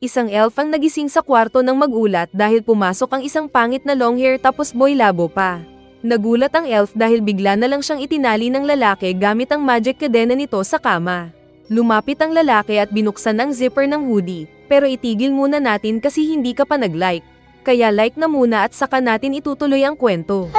Isang elf ang nagising sa kwarto ng magulat dahil pumasok ang isang pangit na long hair tapos boy labo pa. Nagulat ang elf dahil bigla na lang siyang itinali ng lalaki gamit ang magic kadena nito sa kama. Lumapit ang lalaki at binuksan ang zipper ng hoodie, pero itigil muna natin kasi hindi ka pa nag-like. Kaya like na muna at saka natin itutuloy ang kwento.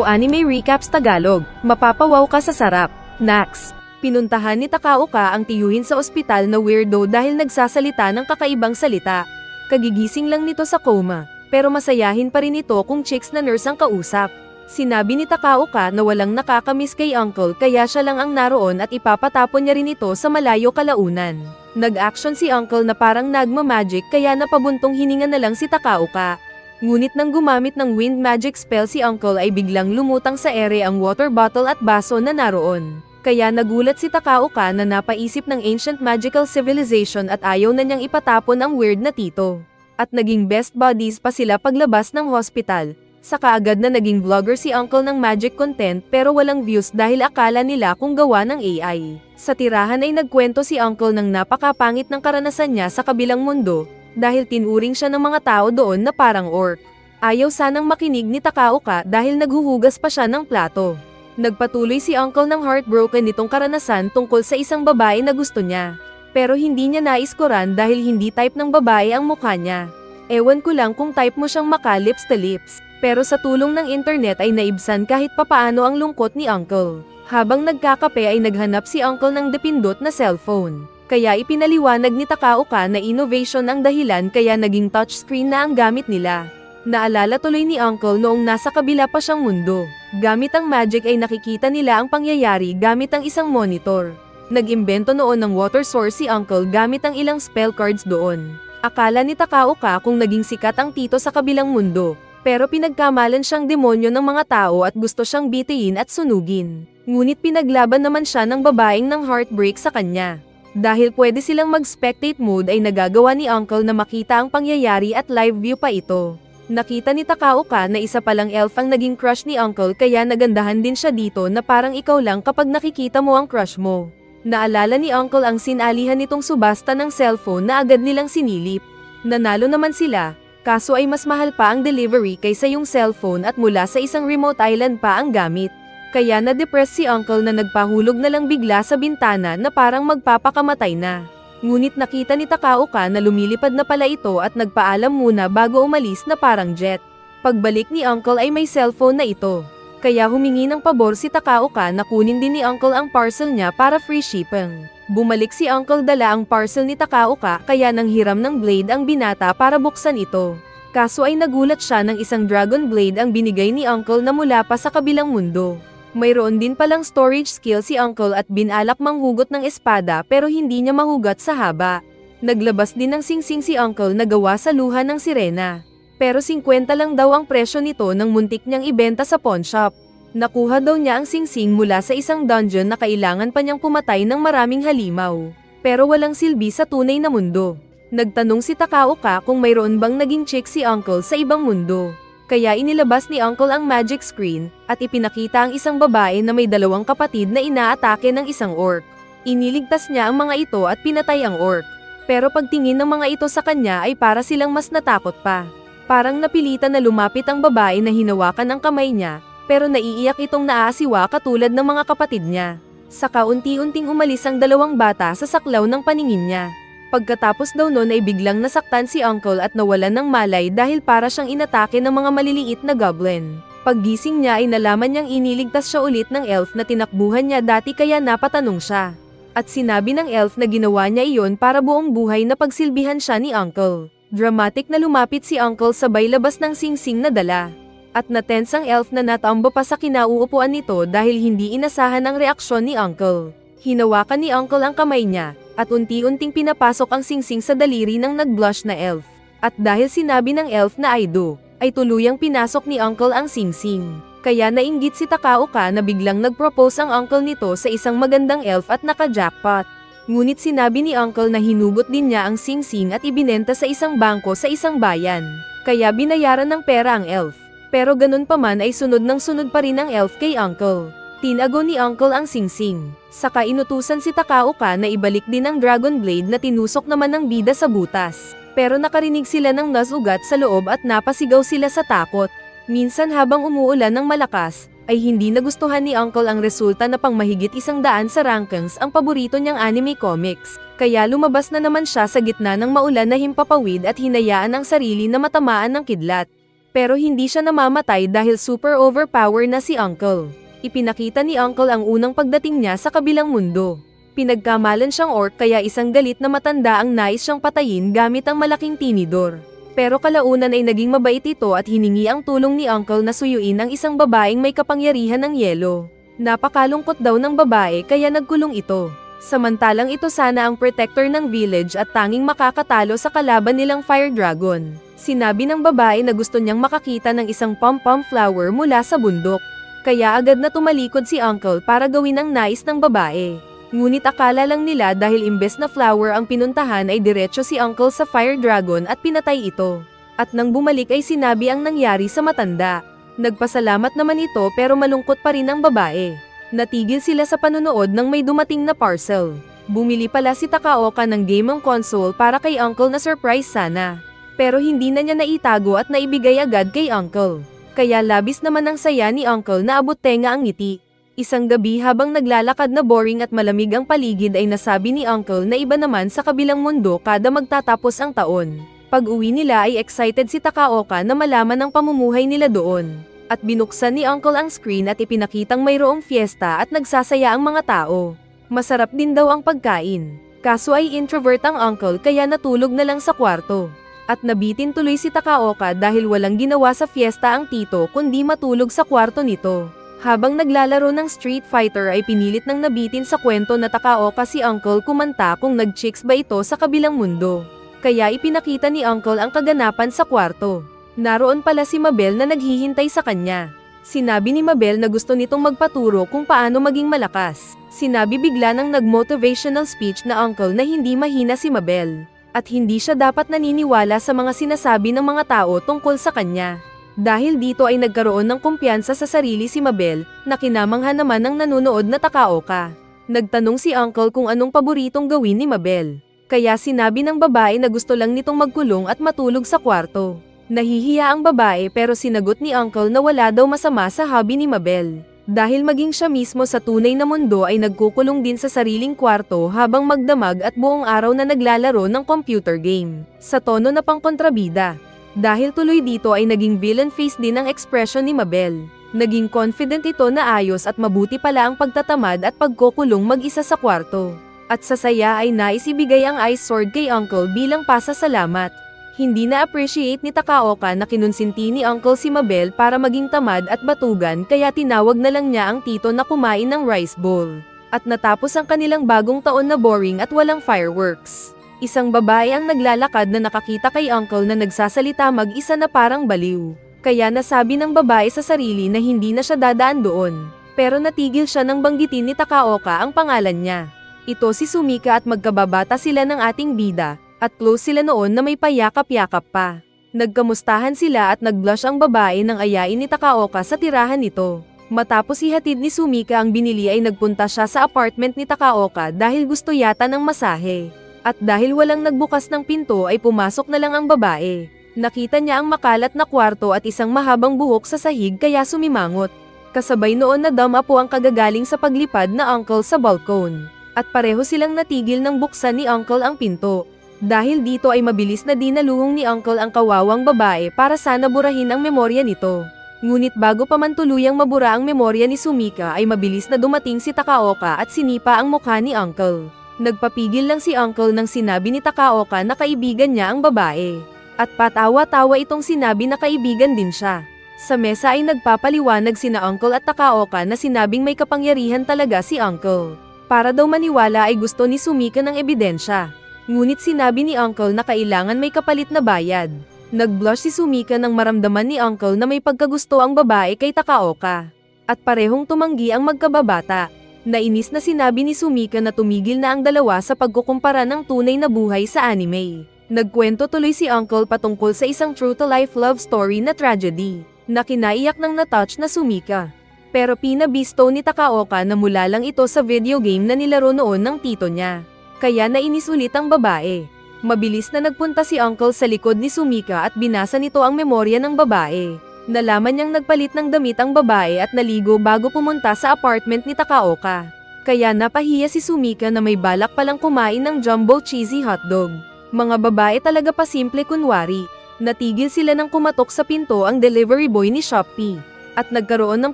Anime Recaps Tagalog, mapapawaw ka sa sarap. Nax. Pinuntahan ni Takaoka ang tiyuhin sa ospital na weirdo dahil nagsasalita ng kakaibang salita. Kagigising lang nito sa coma, pero masayahin pa rin ito kung chicks na nurse ang kausap. Sinabi ni Takaoka na walang nakakamiss kay uncle kaya siya lang ang naroon at ipapatapon niya rin ito sa malayo kalaunan. Nag-action si uncle na parang nagma-magic kaya napabuntong hininga na lang si Takaoka. Ngunit nang gumamit ng wind magic spell si uncle ay biglang lumutang sa ere ang water bottle at baso na naroon. Kaya nagulat si Takaoka na napaisip ng ancient magical civilization at ayaw na niyang ipatapon ang weird na tito. At naging best buddies pa sila paglabas ng hospital. Saka agad na naging vlogger si uncle ng magic content pero walang views dahil akala nila kung gawa ng AI. Sa tirahan ay nagkwento si uncle ng napakapangit ng karanasan niya sa kabilang mundo, dahil tinuring siya ng mga tao doon na parang orc. Ayaw sanang makinig ni Takaoka dahil naghuhugas pa siya ng plato. Nagpatuloy si uncle ng heartbroken nitong karanasan tungkol sa isang babae na gusto niya. Pero hindi niya naiskoran dahil hindi type ng babae ang mukha niya. Ewan ko lang kung type mo siyang maka-lips to lips. Pero sa tulong ng internet ay naibsan kahit papaano ang lungkot ni uncle. Habang nagkakape ay naghanap si uncle ng depindot na cellphone. Kaya ipinaliwanag ni Takaoka na innovation ang dahilan kaya naging touchscreen na ang gamit nila. Naalala tuloy ni uncle noong nasa kabila pa siyang mundo. Gamit ang magic ay nakikita nila ang pangyayari gamit ang isang monitor. Nag-imbento noon ng water source si uncle gamit ang ilang spell cards doon. Akala ni Takaoka kung naging sikat ang tito sa kabilang mundo. Pero pinagkamalan siyang demonyo ng mga tao at gusto siyang bitiyin at sunugin. Ngunit pinaglaban naman siya ng babaeng ng heartbreak sa kanya. Dahil pwede silang mag-spectate mode ay nagagawa ni uncle na makita ang pangyayari at live view pa ito. Nakita ni Takaoka na isa palang elf ang naging crush ni uncle kaya nagandahan din siya dito na parang ikaw lang kapag nakikita mo ang crush mo. Naalala ni uncle ang sinalihan nitong subasta ng cellphone na agad nilang sinilip. Nanalo naman sila, kaso ay mas mahal pa ang delivery kaysa yung cellphone at mula sa isang remote island pa ang gamit. Kaya na-depress si uncle na nagpahulog na lang bigla sa bintana na parang magpapakamatay na. Ngunit nakita ni Takaoka na lumilipad na pala ito at nagpaalam muna bago umalis na parang jet. Pagbalik ni uncle ay may cellphone na ito. Kaya humingi ng pabor si Takaoka na kunin din ni uncle ang parcel niya para free shipping. Bumalik si uncle dala ang parcel ni Takaoka kaya nang hiram ng blade ang binata para buksan ito. Kaso ay nagulat siya ng isang dragon blade ang binigay ni uncle na mula pa sa kabilang mundo. Mayroon din palang storage skill si uncle at binalak manghugot ng espada pero hindi niya mahugat sa haba. Naglabas din ng singsing si uncle na gawa sa luha ng sirena. Pero 50 lang daw ang presyo nito nang muntik niyang ibenta sa pawn shop. Nakuha daw niya ang singsing mula sa isang dungeon na kailangan pa niyang pumatay ng maraming halimaw. Pero walang silbi sa tunay na mundo. Nagtanong si Takaoka kung mayroon bang naging chick si uncle sa ibang mundo. Kaya inilabas ni uncle ang magic screen, at ipinakita ang isang babae na may dalawang kapatid na inaatake ng isang orc. Iniligtas niya ang mga ito at pinatay ang orc. Pero pagtingin ng mga ito sa kanya ay para silang mas natakot pa. Parang napilitan na lumapit ang babae na hinawakan ang kamay niya, pero naiiyak itong naaasiwa katulad ng mga kapatid niya. Saka unti-unting umalis ang dalawang bata sa saklaw ng paningin niya. Pagkatapos daw nun ay biglang nasaktan si uncle at nawalan ng malay dahil para siyang inatake ng mga maliliit na goblin. Paggising niya ay nalaman niyang iniligtas siya ulit ng elf na tinakbuhan niya dati kaya napatanong siya. At sinabi ng elf na ginawa niya iyon para buong buhay na pagsilbihan siya ni uncle. Dramatic na lumapit si uncle sabay labas ng singsing na dala. At natense ang elf na natambo pa sa kinauupuan nito dahil hindi inasahan ang reaksyon ni uncle. Hinawakan ni uncle ang kamay niya, at unti-unting pinapasok ang singsing sa daliri ng nag-blush na elf. At dahil sinabi ng elf na I do, ay tuluyang pinasok ni uncle ang singsing. Kaya nainggit si Takaoka na biglang nag-propose ang uncle nito sa isang magandang elf at naka-jackpot. Ngunit sinabi ni uncle na hinugot din niya ang singsing at ibinenta sa isang bangko sa isang bayan. Kaya binayaran ng pera ang elf. Pero ganun pa man ay sunod ng sunod pa rin ang elf kay uncle. Tinago ni Uncle ang singsing. Saka inutusan si Takaoka na ibalik din ang Dragon Blade na tinusok naman ng bida sa butas. Pero nakarinig sila ng nasugat sa loob at napasigaw sila sa takot. Minsan habang umuulan ng malakas, ay hindi nagustuhan ni Uncle ang resulta na pang mahigit 100 sa rankings ang paborito niyang anime comics. Kaya lumabas na naman siya sa gitna ng maulan na himpapawid at hinayaan ang sarili na matamaan ng kidlat. Pero hindi siya namamatay dahil super overpower na si Uncle. Ipinakita ni Uncle ang unang pagdating niya sa kabilang mundo. Pinagkamalan siyang orc kaya isang galit na matanda ang nais siyang patayin gamit ang malaking tinidor. Pero kalaunan ay naging mabait ito at hiningi ang tulong ni Uncle na suyuin ang isang babaeng may kapangyarihan ng yelo. Napakalungkot daw ng babae kaya nagkulong ito. Samantalang ito sana ang protector ng village at tanging makakatalo sa kalaban nilang Fire Dragon. Sinabi ng babae na gusto niyang makakita ng isang pom-pom flower mula sa bundok. Kaya agad na tumalikod si Uncle para gawin ang nais ng babae. Ngunit akala lang nila dahil imbes na flower ang pinuntahan ay diretso si Uncle sa Fire Dragon at pinatay ito. At nang bumalik ay sinabi ang nangyari sa matanda. Nagpasalamat naman ito pero malungkot pa rin ang babae. Natigil sila sa panonood nang may dumating na parcel. Bumili pala si Takaoka ng gaming console para kay Uncle na surprise sana. Pero hindi na niya naitago at naibigay agad kay Uncle. Kaya labis naman ang saya ni Uncle na abot tenga ang ngiti. Isang gabi habang naglalakad na boring at malamig ang paligid ay nasabi ni Uncle na iba naman sa kabilang mundo kada magtatapos ang taon. Pag-uwi nila ay excited si Takaoka na malaman ang pamumuhay nila doon. At binuksan ni Uncle ang screen at ipinakitang mayroong fiesta at nagsasaya ang mga tao. Masarap din daw ang pagkain. Kaso ay introvert ang Uncle kaya natulog na lang sa kwarto. At nabitin tuloy si Takaoka dahil walang ginawa sa fiesta ang tito kundi matulog sa kwarto nito. Habang naglalaro ng Street Fighter ay pinilit ng nabitin sa kwento na Takaoka si Uncle kumanta kung nag-chicks ba ito sa kabilang mundo. Kaya ipinakita ni Uncle ang kaganapan sa kwarto. Naroon pala si Mabel na naghihintay sa kanya. Sinabi ni Mabel na gusto nitong magpaturo kung paano maging malakas. Sinabi bigla ng nag-motivational speech na Uncle na hindi mahina si Mabel. At hindi siya dapat naniniwala sa mga sinasabi ng mga tao tungkol sa kanya. Dahil dito ay nagkaroon ng kumpiyansa sa sarili si Mabel, na kinamangha naman ng nanonood na Takaoka. Nagtanong si Uncle kung anong paboritong gawin ni Mabel. Kaya sinabi ng babae na gusto lang nitong magkulong at matulog sa kwarto. Nahihiya ang babae pero sinagot ni Uncle na wala daw masama sa hobby ni Mabel. Dahil maging siya mismo sa tunay na mundo ay nagkukulong din sa sariling kwarto habang magdamag at buong araw na naglalaro ng computer game. Sa tono na pangkontrabida. Dahil tuloy dito ay naging villain face din ang ekspresyon ni Mabel. Naging confident ito na ayos at mabuti pala ang pagtatamad at pagkukulong mag-isa sa kwarto. At sa saya ay nais ibigay ang ice sword kay Uncle bilang pasasalamat. Hindi na-appreciate ni Takaoka na kinonsinti ni Uncle si Mabel para maging tamad at batugan kaya tinawag na lang niya ang tito na kumain ng rice bowl. At natapos ang kanilang bagong taon na boring at walang fireworks. Isang babae ang naglalakad na nakakita kay Uncle na nagsasalita mag-isa na parang baliw. Kaya nasabi ng babae sa sarili na hindi na siya dadaan doon. Pero natigil siya nang banggitin ni Takaoka ang pangalan niya. Ito si Sumika at magkababata sila ng ating bida. At close sila noon na may payakap-yakap pa. Nagkamustahan sila at nag-blush ang babae nang ayain ni Takaoka sa tirahan nito. Matapos ihatid ni Sumika ang binili ay nagpunta siya sa apartment ni Takaoka dahil gusto yata ng masahe. At dahil walang nagbukas ng pinto ay pumasok na lang ang babae. Nakita niya ang makalat na kwarto at isang mahabang buhok sa sahig kaya sumimangot. Kasabay noon na dama po ang kagagaling sa paglipad na Uncle sa balkon. At pareho silang natigil nang buksan ni Uncle ang pinto. Dahil dito ay mabilis na dinaluhong ni Uncle ang kawawang babae para sana burahin ang memorya nito. Ngunit bago pa man tuluyang mabura ang memorya ni Sumika ay mabilis na dumating si Takaoka at sinipa ang mukha ni Uncle. Nagpapigil lang si Uncle nang sinabi ni Takaoka na kaibigan niya ang babae. At patawa-tawa itong sinabi na kaibigan din siya. Sa mesa ay nagpapaliwanag sina Uncle at Takaoka na sinabing may kapangyarihan talaga si Uncle. Para daw maniwala ay gusto ni Sumika ng ebidensya. Ngunit sinabi ni Uncle na kailangan may kapalit na bayad. Nag-blush si Sumika nang maramdaman ni Uncle na may pagkagusto ang babae kay Takaoka. At parehong tumanggi ang magkababata. Nainis na sinabi ni Sumika na tumigil na ang dalawa sa pagkukumpara ng tunay na buhay sa anime. Nagkwento tuloy si Uncle patungkol sa isang true-to-life love story na tragedy, na kinaiyak ng na-touch na Sumika. Pero pinabisto ni Takaoka na mula lang ito sa video game na nilaro noon ng tito niya. Kaya nainis ulit ang babae. Mabilis na nagpunta si Uncle sa likod ni Sumika at binasa nito ang memorya ng babae. Nalaman niyang nagpalit ng damit ang babae at naligo bago pumunta sa apartment ni Takaoka. Kaya napahiya si Sumika na may balak palang kumain ng jumbo cheesy hotdog. Mga babae talaga pa simple kunwari. Natigil sila nang kumatok sa pinto ang delivery boy ni Shopee. At nagkaroon ng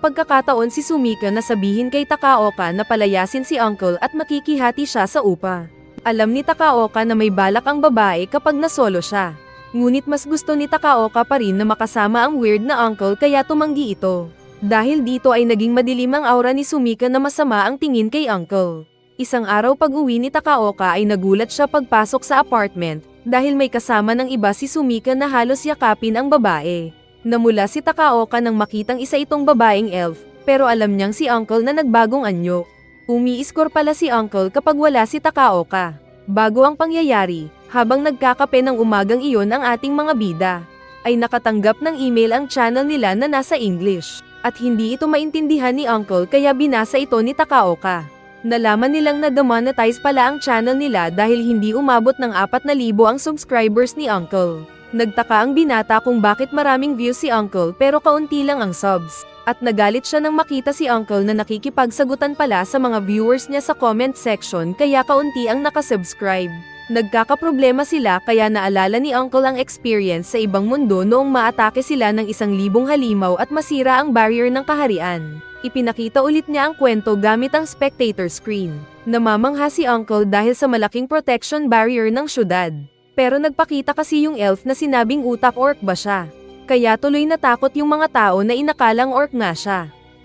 pagkakataon si Sumika na sabihin kay Takaoka na palayasin si Uncle at makikihati siya sa upa. Alam ni Takaoka na may balak ang babae kapag nasolo siya. Ngunit mas gusto ni Takaoka pa rin na makasama ang weird na uncle kaya tumanggi ito. Dahil dito ay naging madilim ang aura ni Sumika na masama ang tingin kay Uncle. Isang araw pag-uwi ni Takaoka ay nagulat siya pagpasok sa apartment dahil may kasama ng iba si Sumika na halos yakapin ang babae. Namula si Takaoka nang makitang isa itong babaeng elf, pero alam niyang si Uncle na nagbagong anyo. Umiiskor pala si Uncle kapag wala si Takaoka. Bago ang pangyayari, habang nagkakape ng umagang iyon ang ating mga bida, ay nakatanggap ng email ang channel nila na nasa English, at hindi ito maintindihan ni Uncle kaya binasa ito ni Takaoka. Nalaman nilang na-demonetize pala ang channel nila dahil hindi umabot ng 4,000 ang subscribers ni Uncle. Nagtaka ang binata kung bakit maraming views si Uncle pero kaunti lang ang subs. At nagalit siya nang makita si Uncle na nakikipagsagutan pala sa mga viewers niya sa comment section kaya kaunti ang nakasubscribe. Nagkakaproblema sila kaya naalala ni Uncle ang experience sa ibang mundo noong maatake sila ng 1,000 halimaw at masira ang barrier ng kaharian. Ipinakita ulit niya ang kwento gamit ang spectator screen. Namamangha si Uncle dahil sa malaking protection barrier ng syudad. Pero nagpakita kasi yung elf na sinabing utak orc ba siya. Kaya tuloy natakot yung mga tao na inakalang orc nga siya.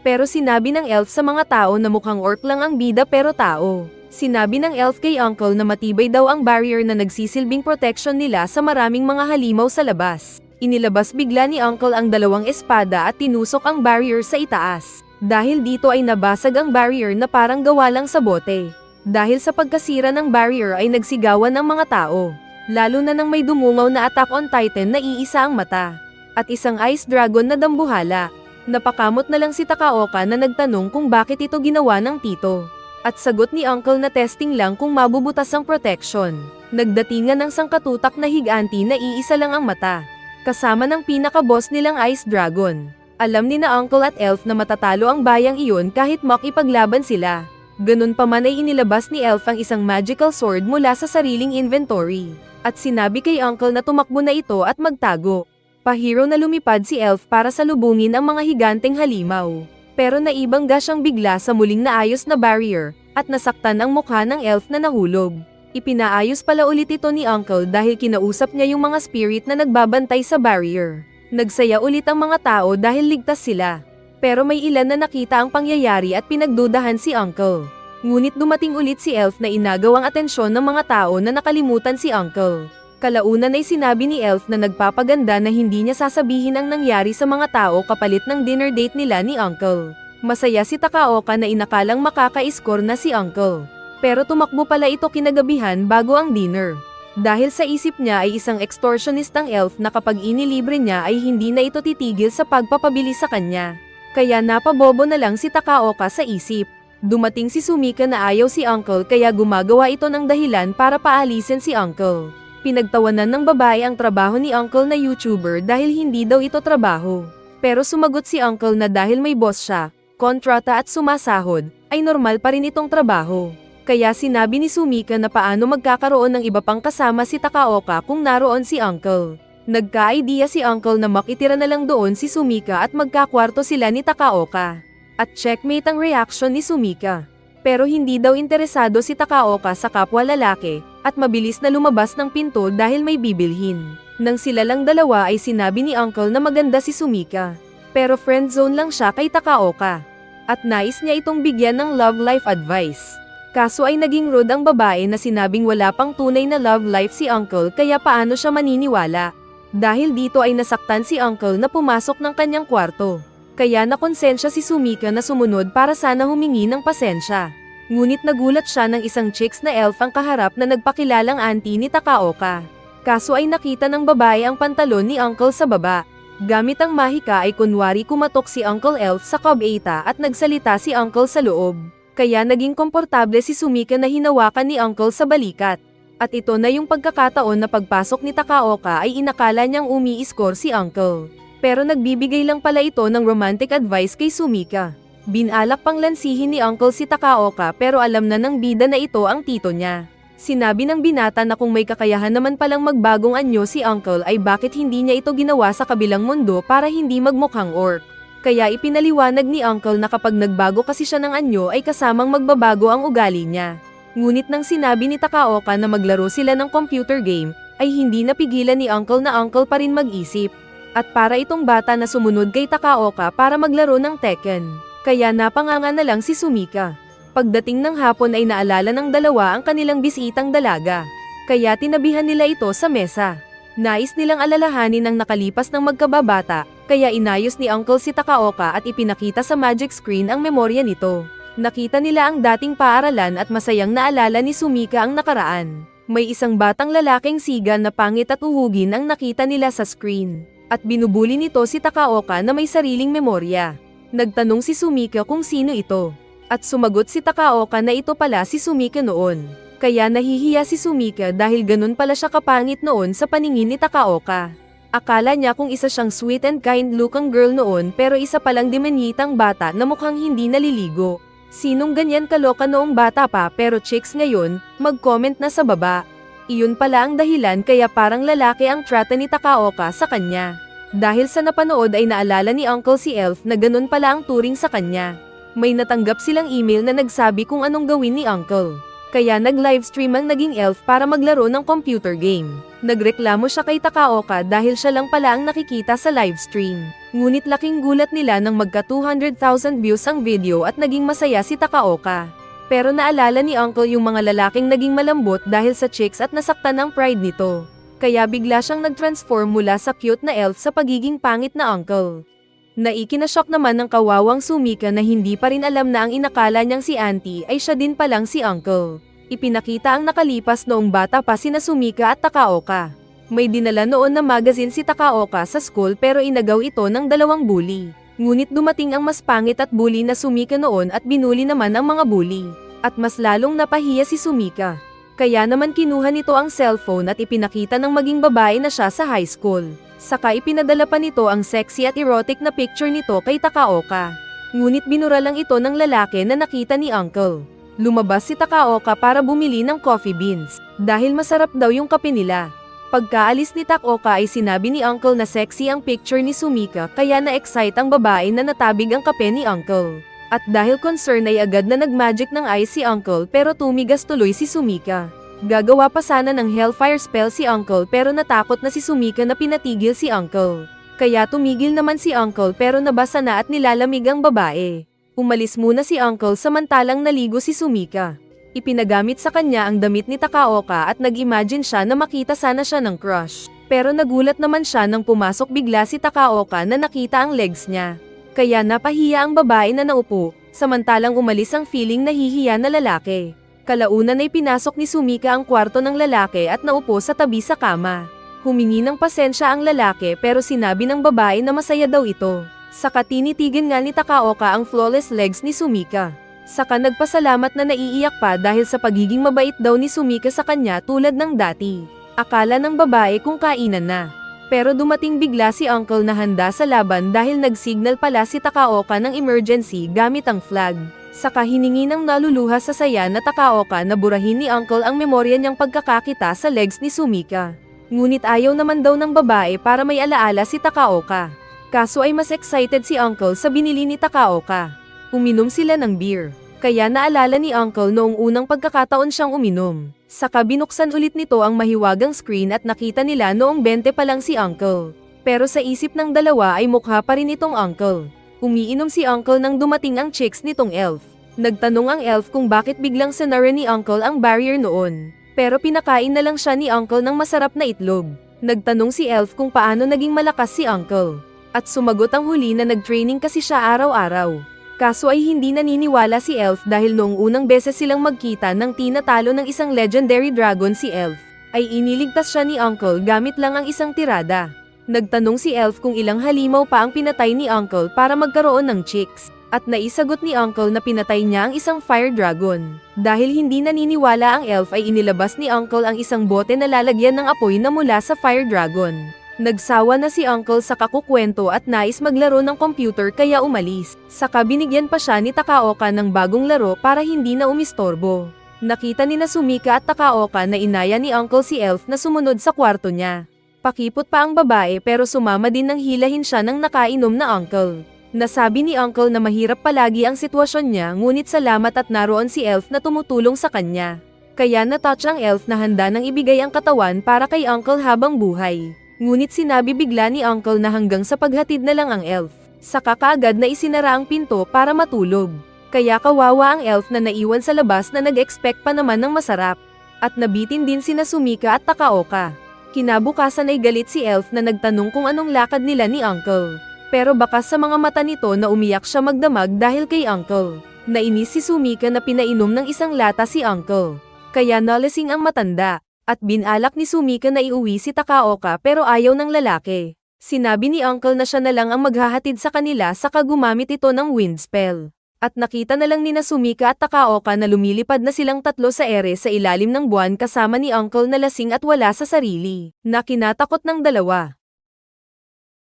Pero sinabi ng elf sa mga tao na mukhang orc lang ang bida pero tao. Sinabi ng elf kay Uncle na matibay daw ang barrier na nagsisilbing protection nila sa maraming mga halimaw sa labas. Inilabas bigla ni Uncle ang 2 espada at tinusok ang barrier sa itaas. Dahil dito ay nabasag ang barrier na parang gawa lang sa bote. Dahil sa pagkasira ng barrier ay nagsigawan ng mga tao. Lalo na nang may dumungaw na Attack on Titan na iisa ang mata. At isang ice dragon na dambuhala. Napakamot na lang si Takaoka na nagtanong kung bakit ito ginawa ng tito. At sagot ni Uncle na testing lang kung mabubutas ang protection. Nagdatingan ng sangkatutak na higanti na iisa lang ang mata. Kasama ng pinaka-boss nilang ice dragon. Alam ni na Uncle at Elf na matatalo ang bayang iyon kahit makipaglaban sila. Ganun pa man ay inilabas ni Elf ang isang magical sword mula sa sariling inventory. At sinabi kay Uncle na tumakbo na ito at magtago. Pahiro na lumipad si Elf para salubungin ang mga higanteng halimaw. Pero naibangga siyang bigla sa muling naayos na barrier, at nasaktan ang mukha ng elf na nahulog. Ipinaayos pala ulit ito ni Uncle dahil kinausap niya yung mga spirit na nagbabantay sa barrier. Nagsaya ulit ang mga tao dahil ligtas sila. Pero may ilan na nakita ang pangyayari at pinagdudahan si Uncle. Ngunit dumating ulit si Elf na inagaw ang atensyon ng mga tao na nakalimutan si Uncle. Kalaunan ay sinabi ni Elf na nagpapaganda na hindi niya sasabihin ang nangyari sa mga tao kapalit ng dinner date nila ni Uncle. Masaya si Takaoka na inakalang makaka-score na si Uncle. Pero tumakbo pala ito kinagabihan bago ang dinner. Dahil sa isip niya ay isang extortionist ang elf na kapag inilibre niya ay hindi na ito titigil sa pagpapabili sa kanya. Kaya napabobo na lang si Takaoka sa isip. Dumating si Sumika na ayaw si Uncle kaya gumagawa ito ng dahilan para paalisin si Uncle. Pinagtawanan ng babae ang trabaho ni Uncle na YouTuber dahil hindi daw ito trabaho. Pero sumagot si Uncle na dahil may boss siya, kontrata at sumasahod, ay normal pa rin itong trabaho. Kaya sinabi ni Sumika na paano magkakaroon ng iba pang kasama si Takaoka kung naroon si Uncle. Nagka-idea si Uncle na makitira na lang doon si Sumika at magkakwarto sila ni Takaoka. At checkmate ang reaction ni Sumika. Pero hindi daw interesado si Takaoka sa kapwa lalaki, at mabilis na lumabas ng pinto dahil may bibilhin. Nang sila lang dalawa ay sinabi ni Uncle na maganda si Sumika. Pero friendzone lang siya kay Takaoka. At nais niya itong bigyan ng love life advice. Kaso ay naging rude ang babae na sinabing wala pang tunay na love life si Uncle kaya paano siya maniniwala. Dahil dito ay nasaktan si Uncle na pumasok ng kanyang kwarto. Kaya nakonsensya si Sumika na sumunod para sana humingi ng pasensya. Ngunit nagulat siya ng isang chicks na elf ang kaharap na nagpakilalang auntie ni Takaoka. Kaso ay nakita ng babae ang pantalon ni Uncle sa baba. Gamit ang mahika ay kunwari kumatok si Uncle Elf sa kubeta at nagsalita si Uncle sa loob. Kaya naging komportable si Sumika na hinawakan ni Uncle sa balikat. At ito na yung pagkakataon na pagpasok ni Takaoka ay inakala niyang umi-score si Uncle. Pero nagbibigay lang pala ito ng romantic advice kay Sumika. Binalak pang lansihin ni Uncle si Takaoka pero alam na ng bida na ito ang tito niya. Sinabi ng binata na kung may kakayahan naman palang magbagong anyo si Uncle ay bakit hindi niya ito ginawa sa kabilang mundo para hindi magmukhang orc. Kaya ipinaliwanag ni Uncle na kapag nagbago kasi siya ng anyo ay kasamang magbabago ang ugali niya. Ngunit nang sinabi ni Takaoka na maglaro sila ng computer game, ay hindi napigilan ni Uncle na Uncle pa rin mag-isip. At para itong bata na sumunod kay Takaoka para maglaro ng Tekken. Kaya napanganga na lang si Sumika. Pagdating ng hapon ay naalala ng dalawa ang kanilang bisitang dalaga. Kaya tinabihan nila ito sa mesa. Nais nilang alalahanin ang nakalipas ng magkababata, kaya inayos ni Uncle si Takaoka at ipinakita sa magic screen ang memorya nito. Nakita nila ang dating paaralan at masayang naalala ni Sumika ang nakaraan. May isang batang lalaking siga na pangit at uhugin ang nakita nila sa screen. At binubuli nito si Takaoka na may sariling memorya. Nagtanong si Sumika kung sino ito. At sumagot si Takaoka na ito pala si Sumika noon. Kaya nahihiya si Sumika dahil ganun pala siya kapangit noon sa paningin ni Takaoka. Akala niya kung isa siyang sweet and kind looking girl noon pero isa palang demenyitang bata na mukhang hindi naliligo. Sinong ganyan kaloka noong bata pa pero chicks ngayon, mag-comment na sa baba. Iyon pala ang dahilan kaya parang lalaki ang trata ni Takaoka sa kanya. Dahil sa napanood ay naalala ni Uncle si Elf na ganun pala ang turing sa kanya. May natanggap silang email na nagsabi kung anong gawin ni Uncle. Kaya nag-livestream ang naging elf para maglaro ng computer game. Nagreklamo siya kay Takaoka dahil siya lang pala ang nakikita sa livestream. Ngunit laking gulat nila nang magka 200,000 views ang video at naging masaya si Takaoka. Pero naalala ni Uncle yung mga lalaking naging malambot dahil sa chicks at nasaktan ang pride nito. Kaya bigla siyang nag-transform mula sa cute na elf sa pagiging pangit na uncle. Naikinashock naman ng kawawang Sumika na hindi pa rin alam na ang inakala niyang si auntie ay siya din palang si uncle. Ipinakita ang nakalipas noong bata pa sina Sumika at Takaoka. May dinala noon na magazine si Takaoka sa school pero inagaw ito ng dalawang bully. Ngunit dumating ang mas pangit at bully na Sumika noon at binuli naman ang mga bully. At mas lalong napahiya si Sumika. Kaya naman kinuha nito ang cellphone at ipinakita ng maging babae na siya sa high school. Saka ipinadala pa nito ang sexy at erotic na picture nito kay Takaoka. Ngunit binura lang ito ng lalaki na nakita ni Uncle. Lumabas si Takaoka para bumili ng coffee beans, dahil masarap daw yung kape nila. Pagkaalis ni Takaoka ay sinabi ni Uncle na sexy ang picture ni Sumika kaya na-excite ang babae na natabig ang kape ni Uncle. At dahil concern ay agad na nag-magic ng eyes si Uncle pero tumigas tuloy si Sumika. Gagawa pa sana ng Hellfire spell si Uncle pero natakot na si Sumika na pinatigil si Uncle. Kaya tumigil naman si Uncle pero nabasa na at nilalamig ang babae. Umalis muna si Uncle samantalang naligo si Sumika. Ipinagamit sa kanya ang damit ni Takaoka at nag-imagine siya na makita sana siya ng crush. Pero nagulat naman siya nang pumasok bigla si Takaoka na nakita ang legs niya. Kaya napahiya ang babae na naupo, samantalang umalis ang feeling nahihiya na lalaki. Kalaunan ay pinasok ni Sumika ang kwarto ng lalaki at naupo sa tabi sa kama. Humingi ng pasensya ang lalaki pero sinabi ng babae na masaya daw ito. Saka tinitigan nga ni Takaoka ang flawless legs ni Sumika. Saka nagpasalamat na naiiyak pa dahil sa pagiging mabait daw ni Sumika sa kanya tulad ng dati. Akala ng babae kung kainan na. Pero dumating bigla si Uncle na handa sa laban dahil nag-signal pala si Takaoka ng emergency gamit ang flag. Saka hiningi ng naluluha sa saya na Takaoka na burahin ni Uncle ang memorya niyang pagkakakita sa legs ni Sumika. Ngunit ayaw naman daw ng babae para may alaala si Takaoka. Kaso ay mas excited si Uncle sa binili ni Takaoka. Uminom sila ng beer. Kaya naalala ni Uncle noong unang pagkakataon siyang uminom. Saka binuksan ulit nito ang mahiwagang screen at nakita nila noong 20 pa lang si Uncle. Pero sa isip ng dalawa ay mukha pa rin itong Uncle. Umiinom si Uncle nang dumating ang chicks nitong elf. Nagtanong ang elf kung bakit biglang sinara ni Uncle ang barrier noon. Pero pinakain na lang siya ni Uncle ng masarap na itlog. Nagtanong si elf kung paano naging malakas si Uncle. At sumagot ang huli na nag-training kasi siya araw-araw. Kaso ay hindi naniniwala si elf dahil noong unang beses silang magkita nang tinatalo ng isang legendary dragon si elf, ay iniligtas siya ni Uncle gamit lang ang isang tirada. Nagtanong si Elf kung ilang halimaw pa ang pinatay ni Uncle para magkaroon ng chicks. At naisagot ni Uncle na pinatay niya ang isang fire dragon. Dahil hindi naniniwala ang Elf ay inilabas ni Uncle ang isang bote na lalagyan ng apoy na mula sa fire dragon. Nagsawa na si Uncle sa kakukwento at nais maglaro ng computer kaya umalis. Saka binigyan pa siya ni Takaoka ng bagong laro para hindi na umistorbo. Nakita ni Sumika at Takaoka na inaya ni Uncle si Elf na sumunod sa kwarto niya. Pakipot pa ang babae pero sumama din nang hilahin siya ng nakainom na Uncle. Nasabi ni Uncle na mahirap palagi ang sitwasyon niya ngunit salamat at naroon si Elf na tumutulong sa kanya. Kaya natouch ang Elf na handa nang ibigay ang katawan para kay Uncle habang buhay. Ngunit sinabi bigla ni Uncle na hanggang sa paghatid na lang ang Elf. Saka kaagad na isinara ang pinto para matulog. Kaya kawawa ang Elf na naiwan sa labas na nag-expect pa naman ng masarap. At nabitin din sina Sumika at Takaoka. Kinabukasan ay galit si Elf na nagtanong kung anong lakad nila ni Uncle. Pero bakas sa mga mata nito na umiyak siya magdamag dahil kay Uncle. Nainis si Sumika na pinainom ng isang lata si Uncle. Kaya nalasing ang matanda. At binalak ni Sumika na iuwi si Takaoka pero ayaw ng lalaki. Sinabi ni Uncle na siya na lang ang maghahatid sa kanila saka gumamit ito ng wind spell. At nakita na lang ni Sumika at Takaoka na lumilipad na silang tatlo sa ere sa ilalim ng buwan kasama ni Uncle na lasing at wala sa sarili. Na kinatakot ng dalawa.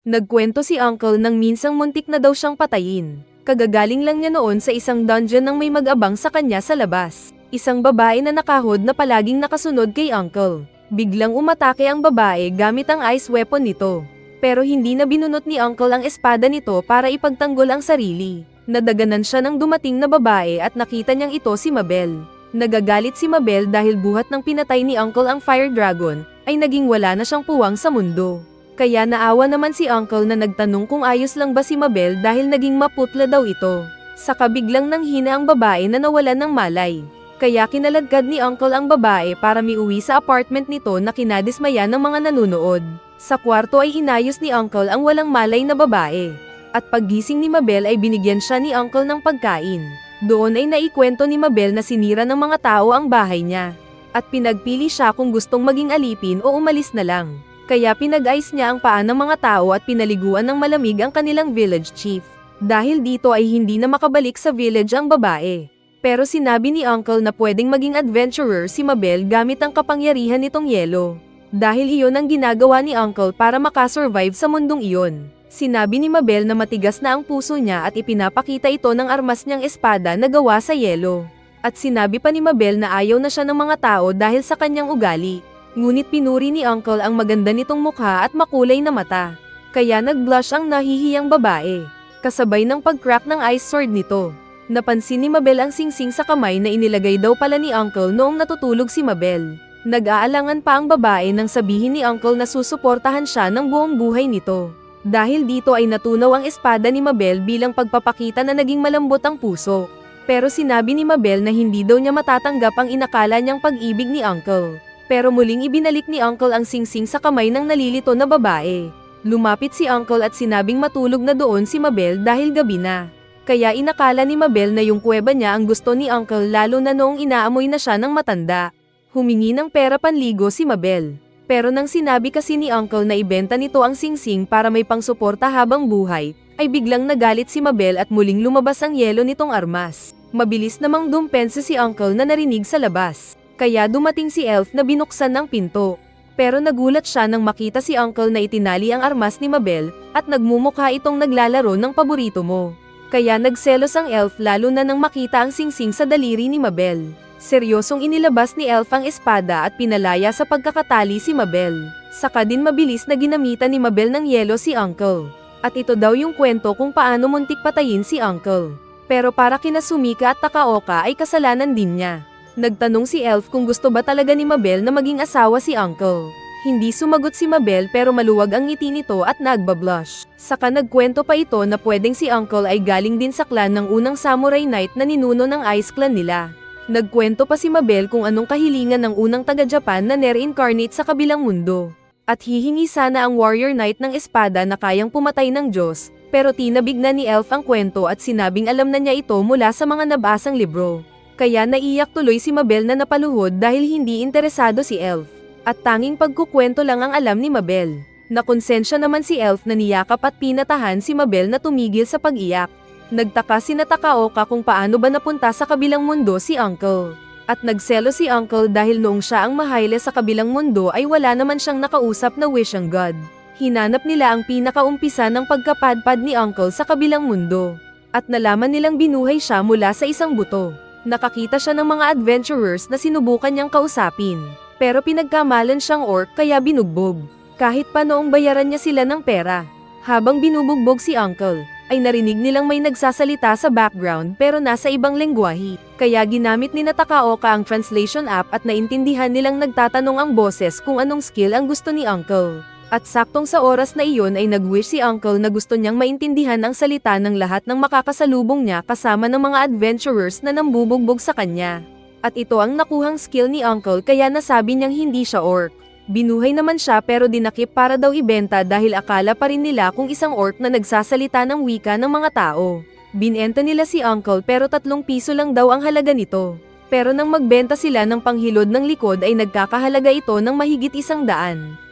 Nagkwento si Uncle nang minsang muntik na daw siyang patayin. Kagagaling lang niya noon sa isang dungeon nang may mag-abang sa kanya sa labas. Isang babae na nakahod na palaging nakasunod kay Uncle. Biglang umatake ang babae gamit ang ice weapon nito. Pero hindi na binunot ni Uncle ang espada nito para ipagtanggol ang sarili. Nadaganan siya ng dumating na babae at nakita niyang ito si Mabel. Nagagalit si Mabel dahil buhat ng pinatay ni Uncle ang fire dragon, ay naging wala na siyang puwang sa mundo. Kaya naawa naman si Uncle na nagtanong kung ayos lang ba si Mabel dahil naging maputla daw ito. Saka biglang nanghina ang babae na nawalan ng malay. Kaya kinaladkad ni Uncle ang babae para miuwi sa apartment nito na kinadismaya ng mga nanunood. Sa kwarto ay inayos ni Uncle ang walang malay na babae. At paggising ni Mabel ay binigyan siya ni Uncle ng pagkain. Doon ay naikwento ni Mabel na sinira ng mga tao ang bahay niya. At pinagpili siya kung gustong maging alipin o umalis na lang. Kaya pinag-ice niya ang paa ng mga tao at pinaliguan ng malamig ang kanilang village chief. Dahil dito ay hindi na makabalik sa village ang babae. Pero sinabi ni Uncle na pwedeng maging adventurer si Mabel gamit ang kapangyarihan nitong yelo. Dahil iyon ang ginagawa ni Uncle para makasurvive sa mundong iyon. Sinabi ni Mabel na matigas na ang puso niya at ipinapakita ito ng armas niyang espada na gawa sa yelo. At sinabi pa ni Mabel na ayaw na siya ng mga tao dahil sa kanyang ugali. Ngunit pinuri ni Uncle ang maganda nitong mukha at makulay na mata. Kaya nag-blush ang nahihiyang babae. Kasabay ng pag-crack ng ice sword nito. Napansin ni Mabel ang singsing sa kamay na inilagay daw pala ni Uncle noong natutulog si Mabel. Nag-aalangan pa ang babae nang sabihin ni Uncle na susuportahan siya ng buong buhay nito. Dahil dito ay natunaw ang espada ni Mabel bilang pagpapakita na naging malambot ang puso. Pero sinabi ni Mabel na hindi daw niya matatanggap ang inakala niyang pag-ibig ni Uncle. Pero muling ibinalik ni Uncle ang singsing sa kamay ng nalilito na babae. Lumapit si Uncle at sinabing matulog na doon si Mabel dahil gabi na. Kaya inakala ni Mabel na yung kuweba niya ang gusto ni Uncle lalo na noong inaamoy na siya ng matanda. Humingi ng pera panligo si Mabel. Pero nang sinabi kasi ni Uncle na ibenta nito ang singsing para may pangsuporta habang buhay, ay biglang nagalit si Mabel at muling lumabas ang yelo nitong armas. Mabilis namang dumpensa si Uncle na narinig sa labas. Kaya dumating si Elf na binuksan ng pinto. Pero nagulat siya nang makita si Uncle na itinali ang armas ni Mabel, at nagmumukha itong naglalaro ng paborito mo. Kaya nagselos ang Elf lalo na nang makita ang singsing sa daliri ni Mabel. Seryosong inilabas ni Elf ang espada at pinalaya sa pagkakatali si Mabel. Saka din mabilis na ginamitan ni Mabel ng yelo si Uncle. At ito daw yung kwento kung paano muntik patayin si Uncle. Pero para kina Sumika at Takaoka ay kasalanan din niya. Nagtanong si Elf kung gusto ba talaga ni Mabel na maging asawa si Uncle. Hindi sumagot si Mabel pero maluwag ang ngiti nito at nagbablush. Saka nagkwento pa ito na pwedeng si Uncle ay galing din sa clan ng unang samurai knight na ninuno ng Ice Clan nila. Nagkwento pa si Mabel kung anong kahilingan ng unang taga-Japan na nere-incarnate sa kabilang mundo. At hihingi sana ang warrior knight ng espada na kayang pumatay ng Diyos, pero tinabig na ni Elf ang kwento at sinabing alam na niya ito mula sa mga nabasang libro. Kaya naiyak tuloy si Mabel na napaluhod dahil hindi interesado si Elf. At tanging pagkukwento lang ang alam ni Mabel. Nakonsensya naman si Elf na niyakap at pinatahan si Mabel na tumigil sa pag-iyak. Nagtaka si Takaoka kung paano ba napunta sa kabilang mundo si Uncle. At nagselo si Uncle dahil noong siya ang mahayla sa kabilang mundo ay wala naman siyang nakausap na wishing god. Hinanap nila ang pinakaumpisa ng pagkapadpad ni Uncle sa kabilang mundo. At nalaman nilang binuhay siya mula sa isang buto. Nakakita siya ng mga adventurers na sinubukan niyang kausapin. Pero pinagkamalan siyang orc kaya binugbog. Kahit pa noong bayaran niya sila ng pera. Habang binubugbog si Uncle, ay narinig nilang may nagsasalita sa background pero nasa ibang lengguwahe. Kaya ginamit ni Takaoka ang translation app at naintindihan nilang nagtatanong ang boses kung anong skill ang gusto ni Uncle. At saktong sa oras na iyon ay nag-wish si Uncle na gusto niyang maintindihan ang salita ng lahat ng makakasalubong niya kasama ng mga adventurers na nambubugbog sa kanya. At ito ang nakuhang skill ni Uncle kaya nasabi niyang hindi siya orc. Binuhay naman siya pero dinakip para daw ibenta dahil akala pa rin nila kung isang orc na nagsasalita ng wika ng mga tao. Binenta nila si Uncle pero 3 piso lang daw ang halaga nito. Pero nang magbenta sila ng panghilod ng likod ay nagkakahalaga ito ng mahigit 100.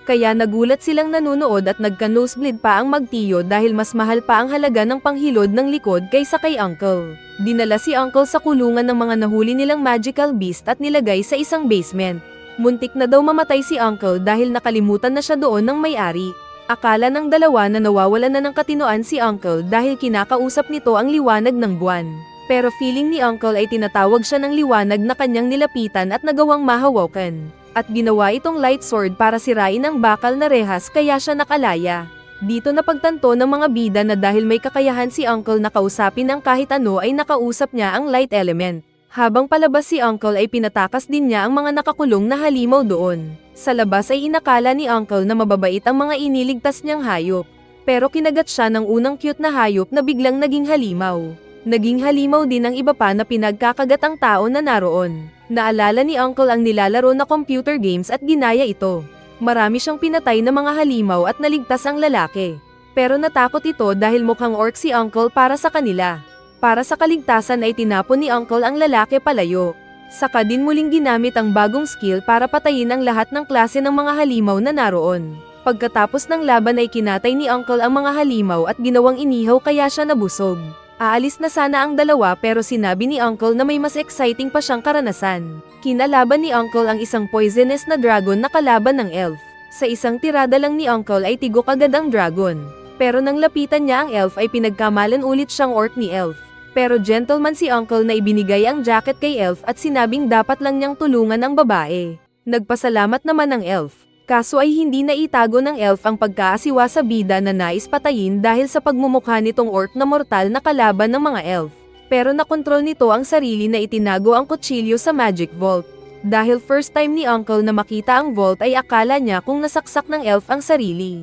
Kaya nagulat silang nanunood at nagka-nosebleed pa ang magtiyo dahil mas mahal pa ang halaga ng panghilod ng likod kaysa kay Uncle. Dinala si Uncle sa kulungan ng mga nahuli nilang magical beast at nilagay sa isang basement. Muntik na daw mamatay si Uncle dahil nakalimutan na siya doon ng may-ari. Akala ng dalawa na nawawalan na ng katinoan si Uncle dahil kinakausap nito ang liwanag ng buwan. Pero feeling ni Uncle ay tinatawag siya ng liwanag na kanyang nilapitan at nagawang mahawakan. At ginawa itong light sword para sirain ang bakal na rehas kaya siya nakalaya. Dito napagtanto ng mga bida na dahil may kakayahan si Uncle na kausapin ang kahit ano ay nakausap niya ang light element. Habang palabas si Uncle ay pinatakas din niya ang mga nakakulong na halimaw doon. Sa labas ay inakala ni Uncle na mababait ang mga iniligtas niyang hayop. Pero kinagat siya ng unang cute na hayop na biglang naging halimaw. Naging halimaw din ang iba pa na pinagkakagat ang tao na naroon. Naalala ni Uncle ang nilalaro na computer games at ginaya ito. Marami siyang pinatay na mga halimaw at naligtas ang lalaki. Pero natakot ito dahil mukhang orc si Uncle para sa kanila. Para sa kaligtasan ay tinapon ni Uncle ang lalaki palayo. Saka din muling ginamit ang bagong skill para patayin ang lahat ng klase ng mga halimaw na naroon. Pagkatapos ng laban ay kinatay ni Uncle ang mga halimaw at ginawang inihaw kaya siya nabusog. Aalis na sana ang dalawa pero sinabi ni Uncle na may mas exciting pa siyang karanasan. Kinalaban ni Uncle ang isang poisonous na dragon na kalaban ng elf. Sa isang tirada lang ni Uncle ay tigok agad ang dragon. Pero nang lapitan niya ang elf ay pinagkamalan ulit siyang orc ni elf. Pero gentleman si Uncle na ibinigay ang jacket kay elf at sinabing dapat lang niyang tulungan ang babae. Nagpasalamat naman ang elf. Kaso ay hindi na itago ng elf ang pagkaasiwa sa bida na nais patayin dahil sa pagmumukha nitong orc na mortal na kalaban ng mga elf. Pero nakontrol nito ang sarili na itinago ang kutsilyo sa magic vault. Dahil first time ni Uncle na makita ang vault ay akala niya kung nasaksak ng elf ang sarili.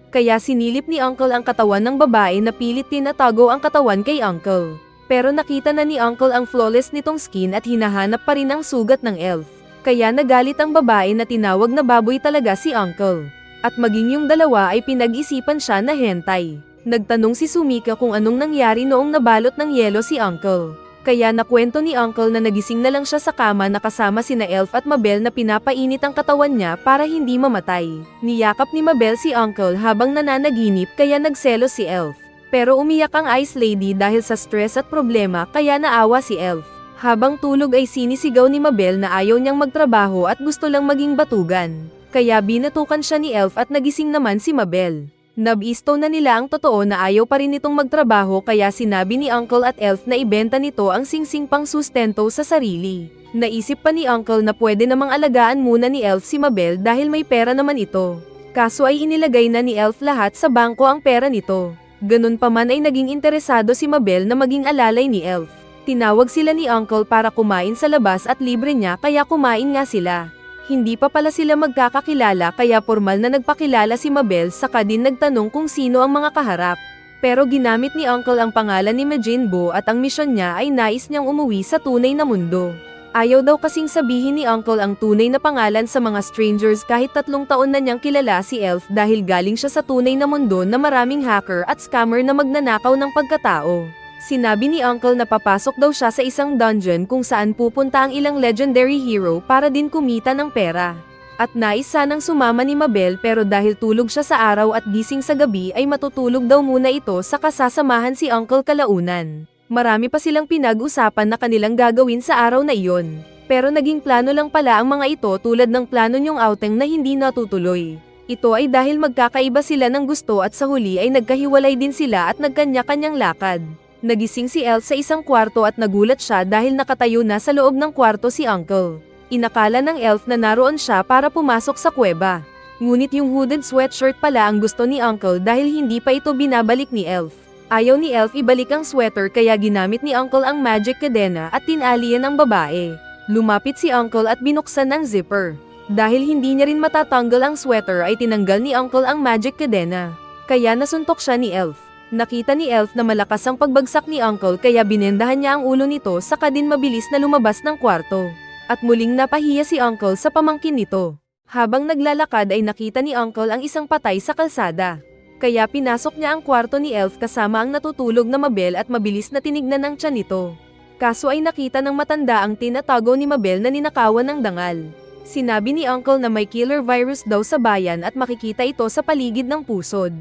Kaya sinilip ni Uncle ang katawan ng babae na pilit tinatago ang katawan kay Uncle. Pero nakita na ni Uncle ang flawless nitong skin at hinahanap pa rin ang sugat ng elf. Kaya nagalit ang babae na tinawag na baboy talaga si Uncle. At maging yung dalawa ay pinag-isipan siya na hentai. Nagtanong si Sumika kung anong nangyari noong nabalot ng yelo si Uncle. Kaya nakwento ni Uncle na nagising na lang siya sa kama na kasama sina Elf at Mabel na pinapainit ang katawan niya para hindi mamatay. Niyakap ni Mabel si Uncle habang nananaginip kaya nagselos si Elf. Pero umiyak ang Ice Lady dahil sa stress at problema kaya naawa si Elf. Habang tulog ay sinisigaw ni Mabel na ayaw niyang magtrabaho at gusto lang maging batugan. Kaya binatukan siya ni Elf at nagising naman si Mabel. Nabisto na nila ang totoo na ayaw pa rin nitong magtrabaho kaya sinabi ni Uncle at Elf na ibenta nito ang singsing pang sustento sa sarili. Naisip pa ni Uncle na pwede namang alagaan muna ni Elf si Mabel dahil may pera naman ito. Kaso ay inilagay na ni Elf lahat sa bangko ang pera nito. Ganun pa man ay naging interesado si Mabel na maging alalay ni Elf. Tinawag sila ni Uncle para kumain sa labas at libre niya kaya kumain nga sila. Hindi pa pala sila magkakakilala kaya formal na nagpakilala si Mabel saka din nagtanong kung sino ang mga kaharap. Pero ginamit ni Uncle ang pangalan ni Majinbo at ang misyon niya ay nais niyang umuwi sa tunay na mundo. Ayaw daw kasing sabihin ni Uncle ang tunay na pangalan sa mga strangers kahit 3 taon na niyang kilala si Elf dahil galing siya sa tunay na mundo na maraming hacker at scammer na magnanakaw ng pagkatao. Sinabi ni Uncle na papasok daw siya sa isang dungeon kung saan pupunta ang ilang legendary hero para din kumita ng pera. At nais sanang sumama ni Mabel pero dahil tulog siya sa araw at gising sa gabi ay matutulog daw muna ito sa kasasamahan si Uncle kalaunan. Marami pa silang pinag-usapan na kanilang gagawin sa araw na iyon. Pero naging plano lang pala ang mga ito tulad ng plano niyong outing na hindi natutuloy. Ito ay dahil magkakaiba sila ng gusto at sa huli ay nagkahiwalay din sila at nagkanya-kanyang lakad. Nagising si Elf sa isang kwarto at nagulat siya dahil nakatayo na sa loob ng kwarto si Uncle. Inakala ng Elf na naroon siya para pumasok sa kuweba. Ngunit yung hooded sweatshirt pala ang gusto ni Uncle dahil hindi pa ito binabalik ni Elf. Ayaw ni Elf ibalik ang sweater kaya ginamit ni Uncle ang magic kadena at tinali yan ang babae. Lumapit si Uncle at binuksan ang zipper. Dahil hindi niya rin matatanggal ang sweater ay tinanggal ni Uncle ang magic kadena. Kaya nasuntok siya ni Elf. Nakita ni Elf na malakas ang pagbagsak ni Uncle kaya binendahan niya ang ulo nito saka din mabilis na lumabas ng kwarto. At muling napahiya si Uncle sa pamangkin nito. Habang naglalakad ay nakita ni Uncle ang isang patay sa kalsada. Kaya pinasok niya ang kwarto ni Elf kasama ang natutulog na Mabel at mabilis na tinignan ang tiyan nito. Kaso ay nakita ng matanda ang tinatago ni Mabel na ninakawan ng dangal. Sinabi ni Uncle na may killer virus daw sa bayan at makikita ito sa paligid ng pusod.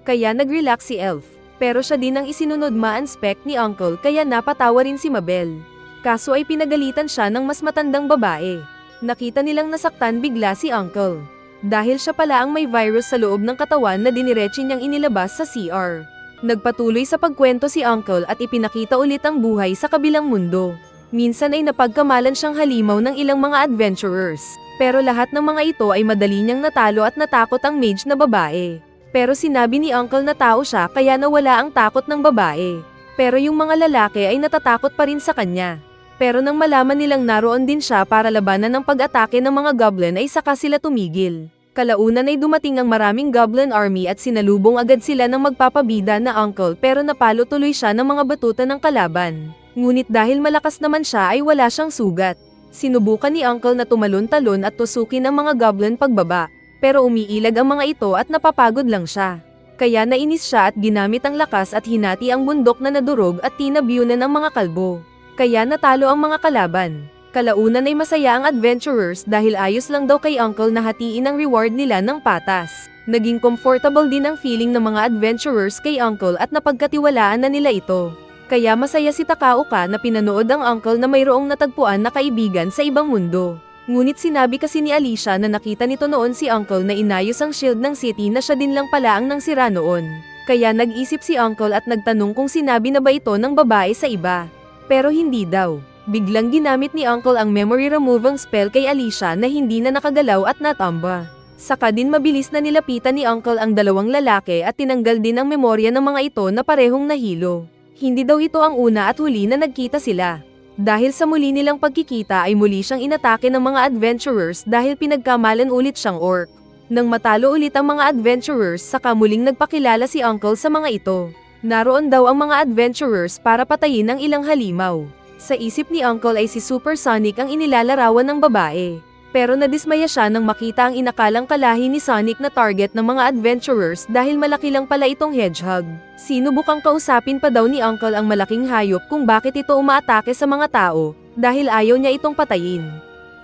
Kaya nag-relax si Elf. Pero siya din ang isinunod ma-inspect ni Uncle kaya napatawa rin si Mabel. Kaso ay pinagalitan siya ng mas matandang babae. Nakita nilang nasaktan bigla si Uncle. Dahil siya pala ang may virus sa loob ng katawan na diniretso niyang inilabas sa CR. Nagpatuloy sa pagkwento si Uncle at ipinakita ulit ang buhay sa kabilang mundo. Minsan ay napagkamalan siyang halimaw ng ilang mga adventurers. Pero lahat ng mga ito ay madali niyang natalo at natakot ang mage na babae. Pero sinabi ni Uncle na tao siya kaya nawala ang takot ng babae. Pero yung mga lalaki ay natatakot pa rin sa kanya. Pero nang malaman nilang naroon din siya para labanan ng pag-atake ng mga goblin ay saka sila tumigil. Kalaunan ay dumating ang maraming goblin army at sinalubong agad sila ng magpapabida na Uncle pero napalo tuloy siya ng mga batuta ng kalaban. Ngunit dahil malakas naman siya ay wala siyang sugat. Sinubukan ni Uncle na tumalon-talon at tusukin ang mga goblin pagbaba. Pero umiilag ang mga ito at napapagod lang siya. Kaya nainis siya at ginamit ang lakas at hinati ang bundok na nadurog at tinabyunan ang mga kalbo. Kaya natalo ang mga kalaban. Kalaunan ay masaya ang adventurers dahil ayos lang daw kay Uncle na hatiin ang reward nila ng patas. Naging comfortable din ang feeling ng mga adventurers kay Uncle at napagkatiwalaan na nila ito. Kaya masaya si Takaoka na pinanood ang Uncle na mayroong natagpuan na kaibigan sa ibang mundo. Ngunit sinabi kasi ni Alicia na nakita nito noon si Uncle na inayos ang shield ng city na siya din lang pala ang nangsira noon. Kaya nag-isip si Uncle at nagtanong kung sinabi na ba ito ng babae sa iba. Pero hindi daw. Biglang ginamit ni Uncle ang memory removing spell kay Alicia na hindi na nakagalaw at natamba. Saka din mabilis na nilapitan ni Uncle ang dalawang lalaki at tinanggal din ang memorya ng mga ito na parehong nahilo. Hindi daw ito ang una at huli na nagkita sila. Dahil sa muli nilang pagkikita ay muli siyang inatake ng mga adventurers dahil pinagkamalan ulit siyang orc. Nang matalo ulit ang mga adventurers saka muling nagpakilala si Uncle sa mga ito. Naroon daw ang mga adventurers para patayin ang ilang halimaw. Sa isip ni Uncle ay si Supersonic ang inilalarawan ng babae. Pero nadismaya siya nang makita ang inakalang kalahi ni Sonic na target ng mga adventurers dahil malaki lang pala itong hedgehog. Sinubukang kausapin pa daw ni Uncle ang malaking hayop kung bakit ito umaatake sa mga tao, dahil ayaw niya itong patayin.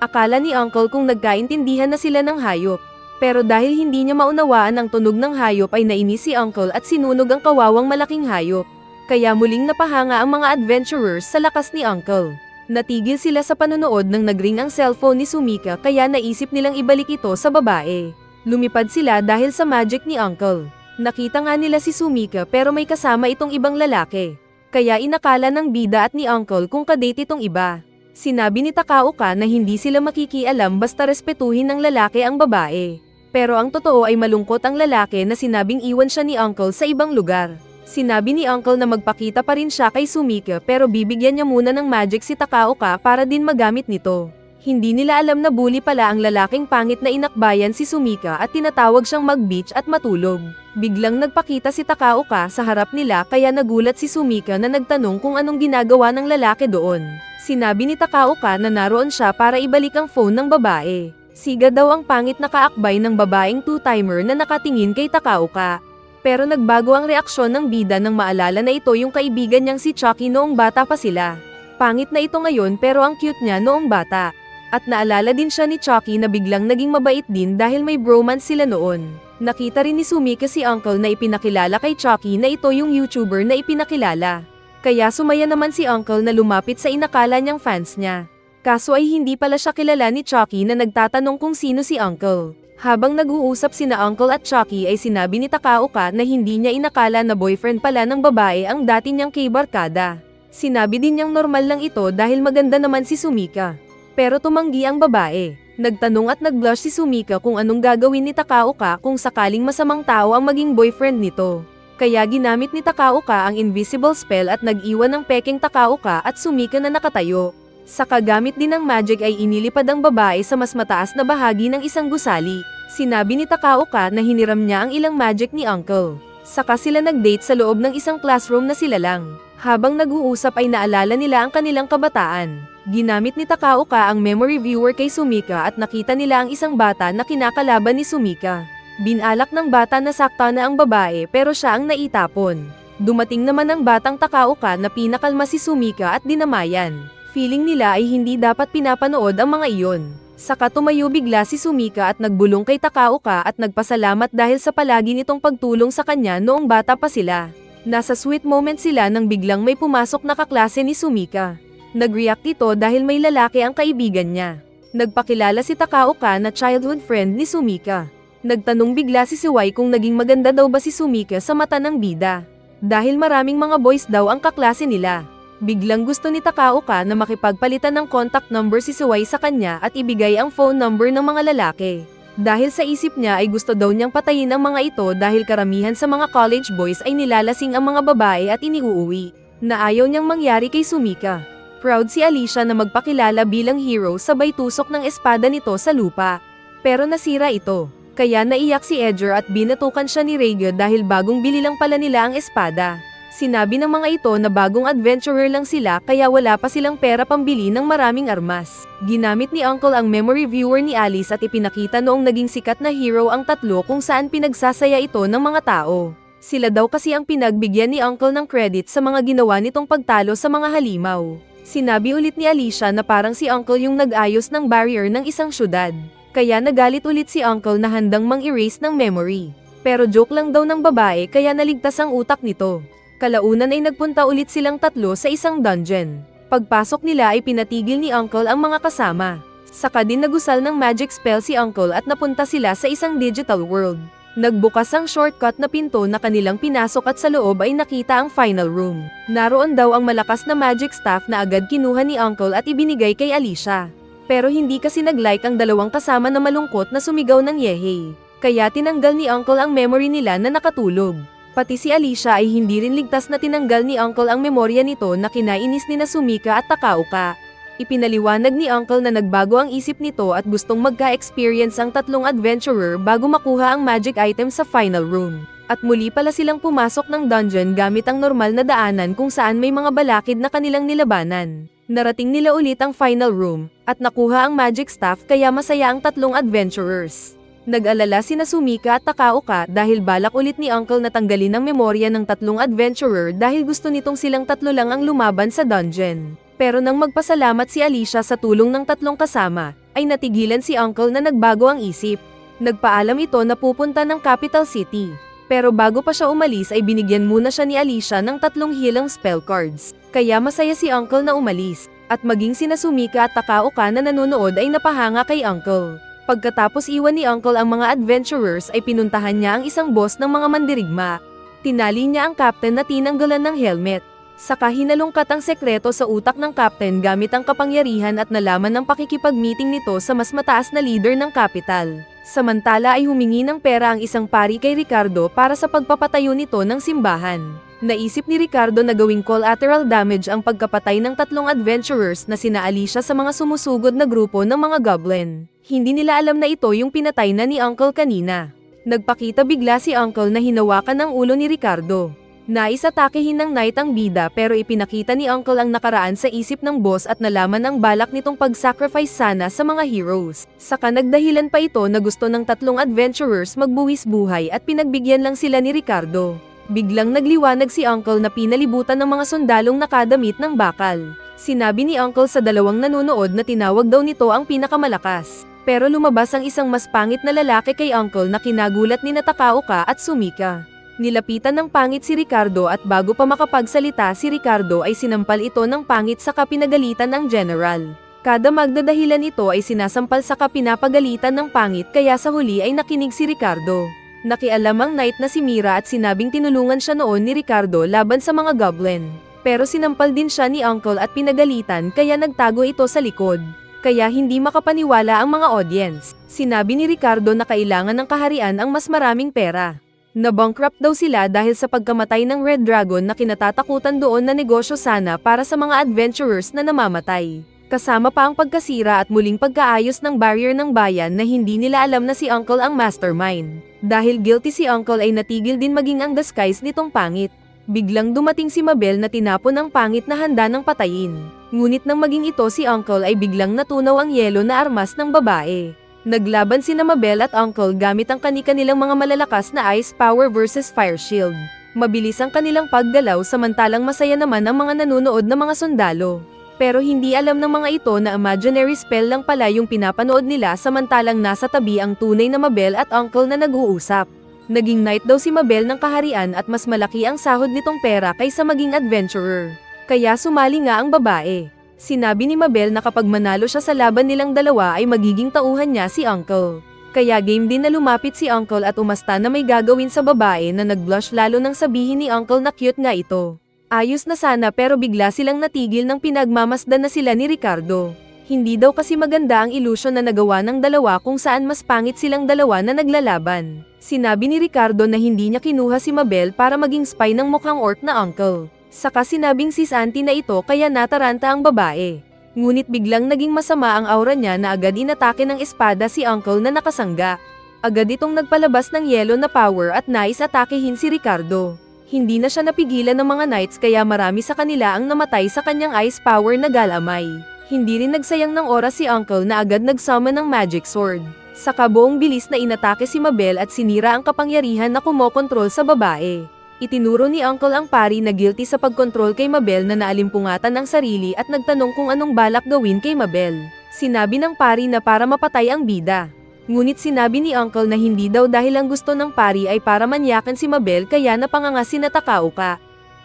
Akala ni Uncle kung nagkaintindihan na sila ng hayop. Pero dahil hindi niya maunawaan ang tunog ng hayop ay nainis si Uncle at sinunog ang kawawang malaking hayop. Kaya muling napahanga ang mga adventurers sa lakas ni Uncle. Natigil sila sa panonood nang nagring ang cellphone ni Sumika kaya naisip nilang ibalik ito sa babae. Lumipad sila dahil sa magic ni Uncle. Nakita nga nila si Sumika pero may kasama itong ibang lalaki. Kaya inakala ng bida at ni Uncle kung kadate itong iba. Sinabi ni Takaoka na hindi sila makikialam basta respetuhin ng lalaki ang babae. Pero ang totoo ay malungkot ang lalaki na sinabing iwan siya ni Uncle sa ibang lugar. Sinabi ni Uncle na magpakita pa rin siya kay Sumika pero bibigyan niya muna ng magic si Takaoka para din magamit nito. Hindi nila alam na bully pala ang lalaking pangit na inakbayan si Sumika at tinatawag siyang mag-beach at matulog. Biglang nagpakita si Takaoka sa harap nila kaya nagulat si Sumika na nagtanong kung anong ginagawa ng lalaki doon. Sinabi ni Takaoka na naroon siya para ibalik ang phone ng babae. Siga daw ang pangit na kaakbay ng babaeng two-timer na nakatingin kay Takaoka. Pero nagbago ang reaksyon ng bida nang maalala na ito yung kaibigan niyang si Chucky noong bata pa sila. Pangit na ito ngayon pero ang cute niya noong bata. At naalala din siya ni Chucky na biglang naging mabait din dahil may bromance sila noon. Nakita rin ni Sumika si Uncle na ipinakilala kay Chucky na ito yung YouTuber na ipinakilala. Kaya sumaya naman si Uncle na lumapit sa inakala niyang fans niya. Kaso ay hindi pala siya kilala ni Chucky na nagtatanong kung sino si Uncle. Habang nag-uusap sina Uncle at Chucky ay sinabi ni Takaoka na hindi niya inakala na boyfriend pala ng babae ang dati niyang kay-barkada. Sinabi din niyang normal lang ito dahil maganda naman si Sumika. Pero tumanggi ang babae. Nagtanong at nag-blush si Sumika kung anong gagawin ni Takaoka kung sakaling masamang tao ang maging boyfriend nito. Kaya ginamit ni Takaoka ang invisible spell at nag-iwan ng peking Takaoka at Sumika na nakatayo. Sa kagamit din ng magic ay inilipad ang babae sa mas mataas na bahagi ng isang gusali. Sinabi ni Takaoka na hiniram niya ang ilang magic ni Uncle. Saka sila nag-date sa loob ng isang classroom na sila lang. Habang nag-uusap ay naalala nila ang kanilang kabataan. Ginamit ni Takaoka ang memory viewer kay Sumika at nakita nila ang isang bata na kinakalaban ni Sumika. Binalak ng bata na sakta na ang babae pero siya ang naitapon. Dumating naman ang batang Takaoka na pinakalma si Sumika at dinamayan. Feeling nila ay hindi dapat pinapanood ang mga iyon. Saka tumayo bigla si Sumika at nagbulong kay Takaoka at nagpasalamat dahil sa palagi nitong pagtulong sa kanya noong bata pa sila. Nasa sweet moment sila nang biglang may pumasok na kaklase ni Sumika. Nag-react ito dahil may lalaki ang kaibigan niya. Nagpakilala si Takaoka na childhood friend ni Sumika. Nagtanong bigla si Siwai kung naging maganda daw ba si Sumika sa mata ng bida. Dahil maraming mga boys daw ang kaklase nila. Biglang gusto ni Takaoka na makipagpalitan ng contact number si Siwai sa kanya at ibigay ang phone number ng mga lalaki. Dahil sa isip niya ay gusto daw niyang patayin ang mga ito dahil karamihan sa mga college boys ay nilalasing ang mga babae at iniuuwi. Na ayaw niyang mangyari kay Sumika. Proud si Alicia na magpakilala bilang hero sabay tusok ng espada nito sa lupa. Pero nasira ito. Kaya naiyak si Edgar at binatukan siya ni Regia dahil bagong bili lang pala nila ang espada. Sinabi ng mga ito na bagong adventurer lang sila kaya wala pa silang pera pambili ng maraming armas. Ginamit ni Uncle ang memory viewer ni Alice at ipinakita noong naging sikat na hero ang tatlo kung saan pinagsasaya ito ng mga tao. Sila daw kasi ang pinagbigyan ni Uncle ng credit sa mga ginawa nitong pagtalo sa mga halimaw. Sinabi ulit ni Alicia na parang si Uncle yung nag-ayos ng barrier ng isang syudad. Kaya nagalit ulit si Uncle na handang mang-erase ng memory. Pero joke lang daw ng babae kaya naligtas ang utak nito. Kalaunan ay nagpunta ulit silang tatlo sa isang dungeon. Pagpasok nila ay pinatigil ni Uncle ang mga kasama. Saka din nagusal ng magic spell si Uncle at napunta sila sa isang digital world. Nagbukas ang shortcut na pinto na kanilang pinasok at sa loob ay nakita ang final room. Naroon daw ang malakas na magic staff na agad kinuha ni Uncle at ibinigay kay Alicia. Pero hindi kasi nag-like ang dalawang kasama na malungkot na sumigaw ng yehey. Kaya tinanggal ni Uncle ang memory nila na nakatulog. Pati si Alicia ay hindi rin ligtas na tinanggal ni Uncle ang memorya nito na kinainis ni Sumika at Takaoka. Ipinaliwanag ni Uncle na nagbago ang isip nito at gustong magka-experience ang tatlong adventurer bago makuha ang magic item sa final room. At muli pala silang pumasok ng dungeon gamit ang normal na daanan kung saan may mga balakid na kanilang nilabanan. Narating nila ulit ang final room at nakuha ang magic staff kaya masaya ang tatlong adventurers. Nag-alala sina Sumika at Takaoka dahil balak ulit ni Uncle na tanggalin ang memorya ng tatlong adventurer dahil gusto nitong silang tatlo lang ang lumaban sa dungeon. Pero nang magpasalamat si Alicia sa tulong ng tatlong kasama, ay natigilan si Uncle na nagbago ang isip. Nagpaalam ito na pupunta ng capital city. Pero bago pa siya umalis ay binigyan muna siya ni Alicia ng tatlong hilang spell cards. Kaya masaya si Uncle na umalis. At maging sina Sumika at Takaoka na nanonood ay napahanga kay Uncle. Pagkatapos iwan ni Uncle ang mga adventurers ay pinuntahan niya ang isang boss ng mga mandirigma. Tinali niya ang captain na tinanggalan ng helmet. Saka hinalungkat ang sekreto sa utak ng captain gamit ang kapangyarihan at nalaman ng pakikipag-meeting nito sa mas mataas na leader ng capital. Samantala ay humingi ng pera ang isang pari kay Ricardo para sa pagpapatayo nito ng simbahan. Naisip ni Ricardo na gawing collateral damage ang pagkapatay ng tatlong adventurers na sina Alicia sa mga sumusugod na grupo ng mga goblin. Hindi nila alam na ito yung pinatay na ni Uncle kanina. Nagpakita bigla si Uncle na hinawakan ng ulo ni Ricardo. Nais atakehin ng knight ang bida pero ipinakita ni Uncle ang nakaraan sa isip ng boss at nalaman ang balak nitong pag-sacrifice sana sa mga heroes. Saka nagdahilan pa ito na gusto ng tatlong adventurers magbuwis buhay at pinagbigyan lang sila ni Ricardo. Biglang nagliwanag si Uncle na pinalibutan ng mga sundalong nakadamit ng bakal. Sinabi ni Uncle sa dalawang nanonood na tinawag daw nito ang pinakamalakas. Pero lumabas ang isang mas pangit na lalaki kay Uncle na kinagulat ni Takaoka at Sumika. Nilapitan ng pangit si Ricardo at bago pa makapagsalita si Ricardo ay sinampal ito ng pangit sa kapinagalitan ng general. Kada magdadahilan ito ay sinasampal sa kapinapagalitan ng pangit kaya sa huli ay nakinig si Ricardo. Nakialam ang knight na si Mira at sinabing tinulungan siya noon ni Ricardo laban sa mga goblin. Pero sinampal din siya ni Uncle at pinagalitan kaya nagtago ito sa likod. Kaya hindi makapaniwala ang mga audience. Sinabi ni Ricardo na kailangan ng kaharian ang mas maraming pera. Na-bankrupt daw sila dahil sa pagkamatay ng Red Dragon na kinatatakutan doon na negosyo sana para sa mga adventurers na namamatay. Kasama pa ang pagkasira at muling pagkaayos ng barrier ng bayan na hindi nila alam na si Uncle ang mastermind. Dahil guilty si Uncle ay natigil din maging ang disguise nitong pangit. Biglang dumating si Mabel na tinapon ang pangit na handa ng patayin. Ngunit nang maging ito si Uncle ay biglang natunaw ang yelo na armas ng babae. Naglaban sina Mabel at Uncle gamit ang kani-kanilang mga malalakas na ice power versus fire shield. Mabilis ang kanilang paggalaw samantalang masaya naman ang mga nanonood na mga sundalo. Pero hindi alam ng mga ito na imaginary spell lang pala yung pinapanood nila samantalang nasa tabi ang tunay na Mabel at Uncle na nag-uusap. Naging knight daw si Mabel ng kaharian at mas malaki ang sahod nitong pera kaysa maging adventurer. Kaya sumali nga ang babae. Sinabi ni Mabel na kapag manalo siya sa laban nilang dalawa ay magiging tauhan niya si Uncle. Kaya game din na lumapit si Uncle at umasta na may gagawin sa babae na nag-blush lalo nang sabihin ni Uncle na cute nga ito. Ayos na sana pero bigla silang natigil nang pinagmamasdan na sila ni Ricardo. Hindi daw kasi maganda ang illusion na nagawa ng dalawa kung saan mas pangit silang dalawa na naglalaban. Sinabi ni Ricardo na hindi niya kinuha si Mabel para maging spy ng mukhang orc na Uncle. Saka sinabing sis auntie na ito kaya nataranta ang babae. Ngunit biglang naging masama ang aura niya na agad inatake ng espada si Uncle na nakasangga. Agad itong nagpalabas ng yelo na power at nais atakehin si Ricardo. Hindi na siya napigilan ng mga knights kaya marami sa kanila ang namatay sa kanyang ice power na galamay. Hindi rin nagsayang ng oras si Uncle na agad nagsummon ng magic sword. Sa kabuong bilis na inatake si Mabel at sinira ang kapangyarihan na kumokontrol sa babae. Itinuro ni Uncle ang pari na guilty sa pagkontrol kay Mabel na naalimpungatan ang sarili at nagtanong kung anong balak gawin kay Mabel. Sinabi ng pari na para mapatay ang bida. Ngunit sinabi ni Uncle na hindi daw dahil ang gusto ng pari ay para manyakan si Mabel kaya napanganga si Takaoka.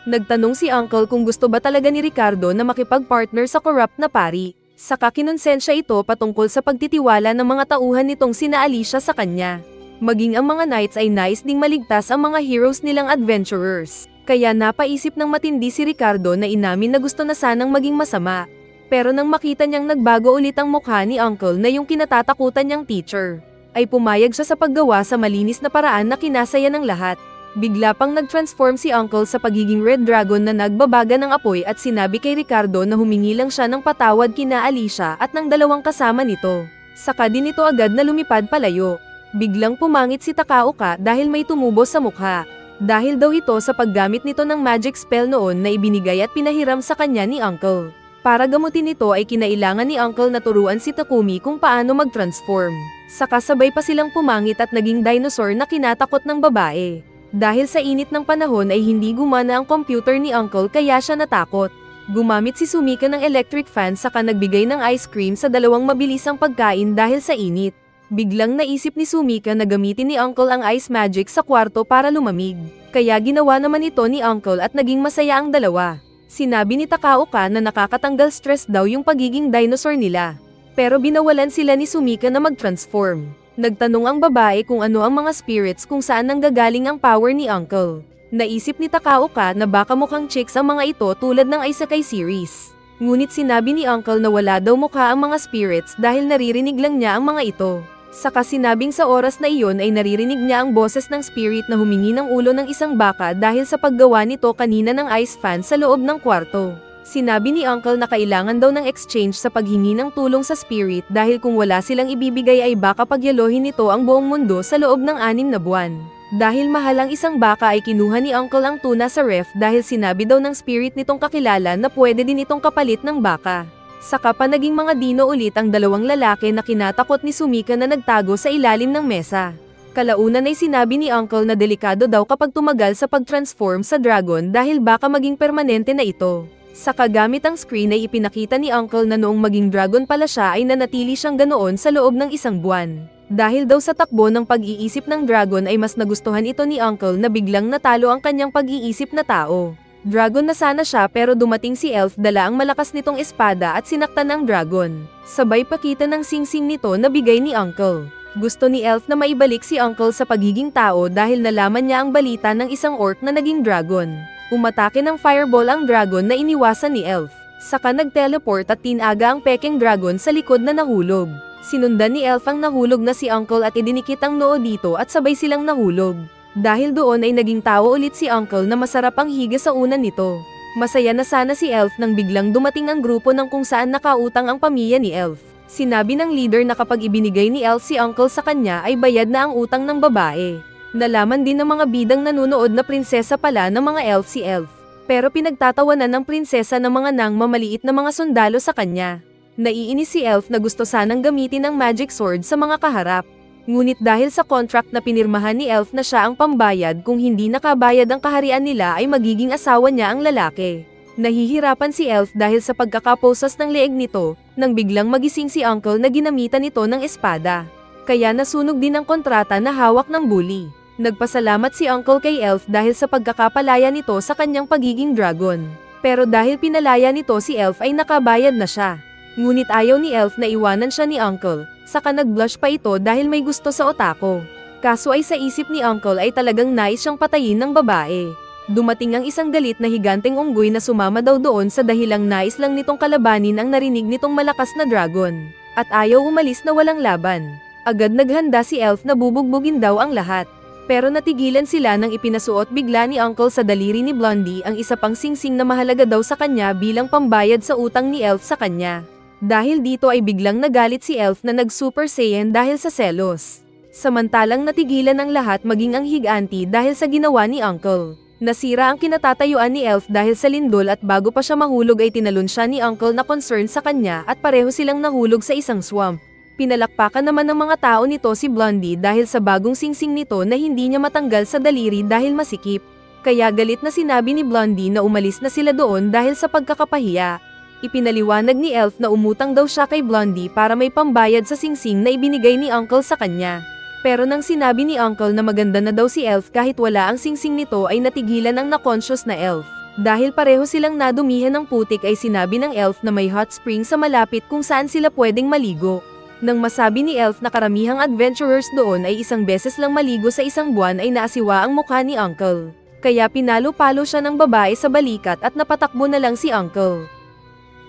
Nagtanong si Uncle kung gusto ba talaga ni Ricardo na makipag-partner sa corrupt na pari. Saka kinonsensya ito patungkol sa pagtitiwala ng mga tauhan nitong sina Alicia sa kanya. Maging ang mga knights ay nais ding maligtas ang mga heroes nilang adventurers. Kaya napaisip ng matindi si Ricardo na inamin na gusto na sanang maging masama. Pero nang makita niyang nagbago ulit ang mukha ni Uncle na yung kinatatakutan niyang teacher, ay pumayag siya sa paggawa sa malinis na paraan na kinasaya ng lahat. Bigla pang nag-transform si Uncle sa pagiging Red Dragon na nagbabaga ng apoy at sinabi kay Ricardo na humingi lang siya ng patawad kina Alicia at ng dalawang kasama nito. Saka din ito agad na lumipad palayo. Biglang pumangit si Takaoka dahil may tumubo sa mukha. Dahil daw ito sa paggamit nito ng magic spell noon na ibinigay at pinahiram sa kanya ni Uncle. Para gamutin ito ay kinailangan ni Uncle na turuan si Takumi kung paano mag-transform. Saka sabay pa silang pumangit at naging dinosaur na kinatakot ng babae. Dahil sa init ng panahon ay hindi gumana ang computer ni Uncle kaya siya natakot. Gumamit si Sumika ng electric fan saka nagbigay ng ice cream sa dalawang mabilisang pagkain dahil sa init. Biglang naisip ni Sumika na gamitin ni Uncle ang ice magic sa kwarto para lumamig. Kaya ginawa naman ito ni Uncle at naging masaya ang dalawa. Sinabi ni Takaoka na nakakatanggal stress daw yung pagiging dinosaur nila. Pero binawalan sila ni Sumika na mag-transform. Nagtanong ang babae kung ano ang mga spirits kung saan nanggagaling ang power ni Uncle. Naisip ni Takaoka na baka mukhang chicks ang mga ito tulad ng Isekai series. Ngunit sinabi ni Uncle na wala daw mukha ang mga spirits dahil naririnig lang niya ang mga ito. Saka sinabing sa oras na iyon ay naririnig niya ang boses ng spirit na humingi ng ulo ng isang baka dahil sa paggawa nito kanina ng ice fan sa loob ng kwarto. Sinabi ni Uncle na kailangan daw ng exchange sa paghingi ng tulong sa spirit dahil kung wala silang ibibigay ay baka pagyaluhin nito ang buong mundo sa loob ng 6 na buwan. Dahil mahal ang isang baka ay kinuha ni Uncle ang tuna sa ref dahil sinabi daw ng spirit nitong kakilala na pwede din itong kapalit ng baka. Saka pa naging mga dino ulit ang dalawang lalaki na kinatakot ni Sumika na nagtago sa ilalim ng mesa. Kalaunan ay sinabi ni Uncle na delikado daw kapag tumagal sa pag-transform sa dragon dahil baka maging permanente na ito. Sa kagamit ang screen ay ipinakita ni Uncle na noong maging dragon pala siya ay nanatili siyang ganoon sa loob ng 1 buwan. Dahil daw sa takbo ng pag-iisip ng dragon ay mas nagustuhan ito ni Uncle na biglang natalo ang kanyang pag-iisip na tao. Dragon na sana siya pero dumating si Elf dala ang malakas nitong espada at sinaktan ang dragon. Sabay pakita ng singsing nito na bigay ni Uncle. Gusto ni Elf na maibalik si Uncle sa pagiging tao dahil nalaman niya ang balita ng isang orc na naging dragon. Umatake ng fireball ang dragon na iniwasan ni Elf. Saka nag-teleport at tinaga ang peking dragon sa likod na nahulog. Sinundan ni Elf ang nahulog na si Uncle at idinikit ang noo dito at sabay silang nahulog. Dahil doon ay naging tao ulit si Uncle na masarap ang higa sa unan nito. Masaya na sana si Elf nang biglang dumating ang grupo ng kung saan nakautang ang pamilya ni Elf. Sinabi ng leader na kapag ibinigay ni Elf si Uncle sa kanya ay bayad na ang utang ng babae. Nalaman din ng mga bidang nanunood na prinsesa pala ng mga elf si Elf. Pero pinagtatawanan ng prinsesa ng mga nang mamaliit na mga sundalo sa kanya. Naiinis si Elf na gusto sanang gamitin ang magic sword sa mga kaharap. Ngunit dahil sa contract na pinirmahan ni Elf na siya ang pambayad kung hindi nakabayad ang kaharian nila ay magiging asawa niya ang lalaki. Nahihirapan si Elf dahil sa pagkakaposas ng leeg nito, nang biglang magising si Uncle na ginamitan ito ng espada. Kaya nasunog din ang kontrata na hawak ng bully. Nagpasalamat si Uncle kay Elf dahil sa pagkakapalaya nito sa kanyang pagiging dragon. Pero dahil pinalaya nito si Elf ay nakabayad na siya. Ngunit ayaw ni Elf na iwanan siya ni Uncle, saka nag-blush pa ito dahil may gusto sa otako. Kaso ay sa isip ni Uncle ay talagang nais siyang patayin ng babae. Dumating ang isang galit na higanteng unggoy na sumama daw doon sa dahilang nais lang nitong kalabanin ang narinig nitong malakas na dragon. At ayaw umalis na walang laban. Agad naghanda si Elf na bubugbugin daw ang lahat. Pero natigilan sila nang ipinasuot bigla ni Uncle sa daliri ni Blondie ang isa pang singsing na mahalaga daw sa kanya bilang pambayad sa utang ni Elf sa kanya. Dahil dito ay biglang nagalit si Elf na nag-Super Saiyan dahil sa selos. Samantalang natigilan ang lahat maging ang higanti dahil sa ginawa ni Uncle. Nasira ang kinatatayuan ni Elf dahil sa lindol at bago pa siya mahulog ay tinalon siya ni Uncle na concern sa kanya at pareho silang nahulog sa isang swamp. Pinalakpakan naman ng mga tao nito si Blondie dahil sa bagong singsing nito na hindi niya matanggal sa daliri dahil masikip. Kaya galit na sinabi ni Blondie na umalis na sila doon dahil sa pagkakapahiya. Ipinaliwanag ni Elf na umutang daw siya kay Blondie para may pambayad sa singsing na ibinigay ni Uncle sa kanya. Pero nang sinabi ni Uncle na maganda na daw si Elf kahit wala ang singsing nito ay natigilan ang na-conscious na Elf. Dahil pareho silang nadumihan ng putik ay sinabi ng Elf na may hot spring sa malapit kung saan sila pwedeng maligo. Nang masabi ni Elf na karamihang adventurers doon ay isang beses lang maligo sa isang buwan ay naasiwa ang mukha ni Uncle. Kaya pinalo-palo siya ng babae sa balikat at napatakbo na lang si Uncle.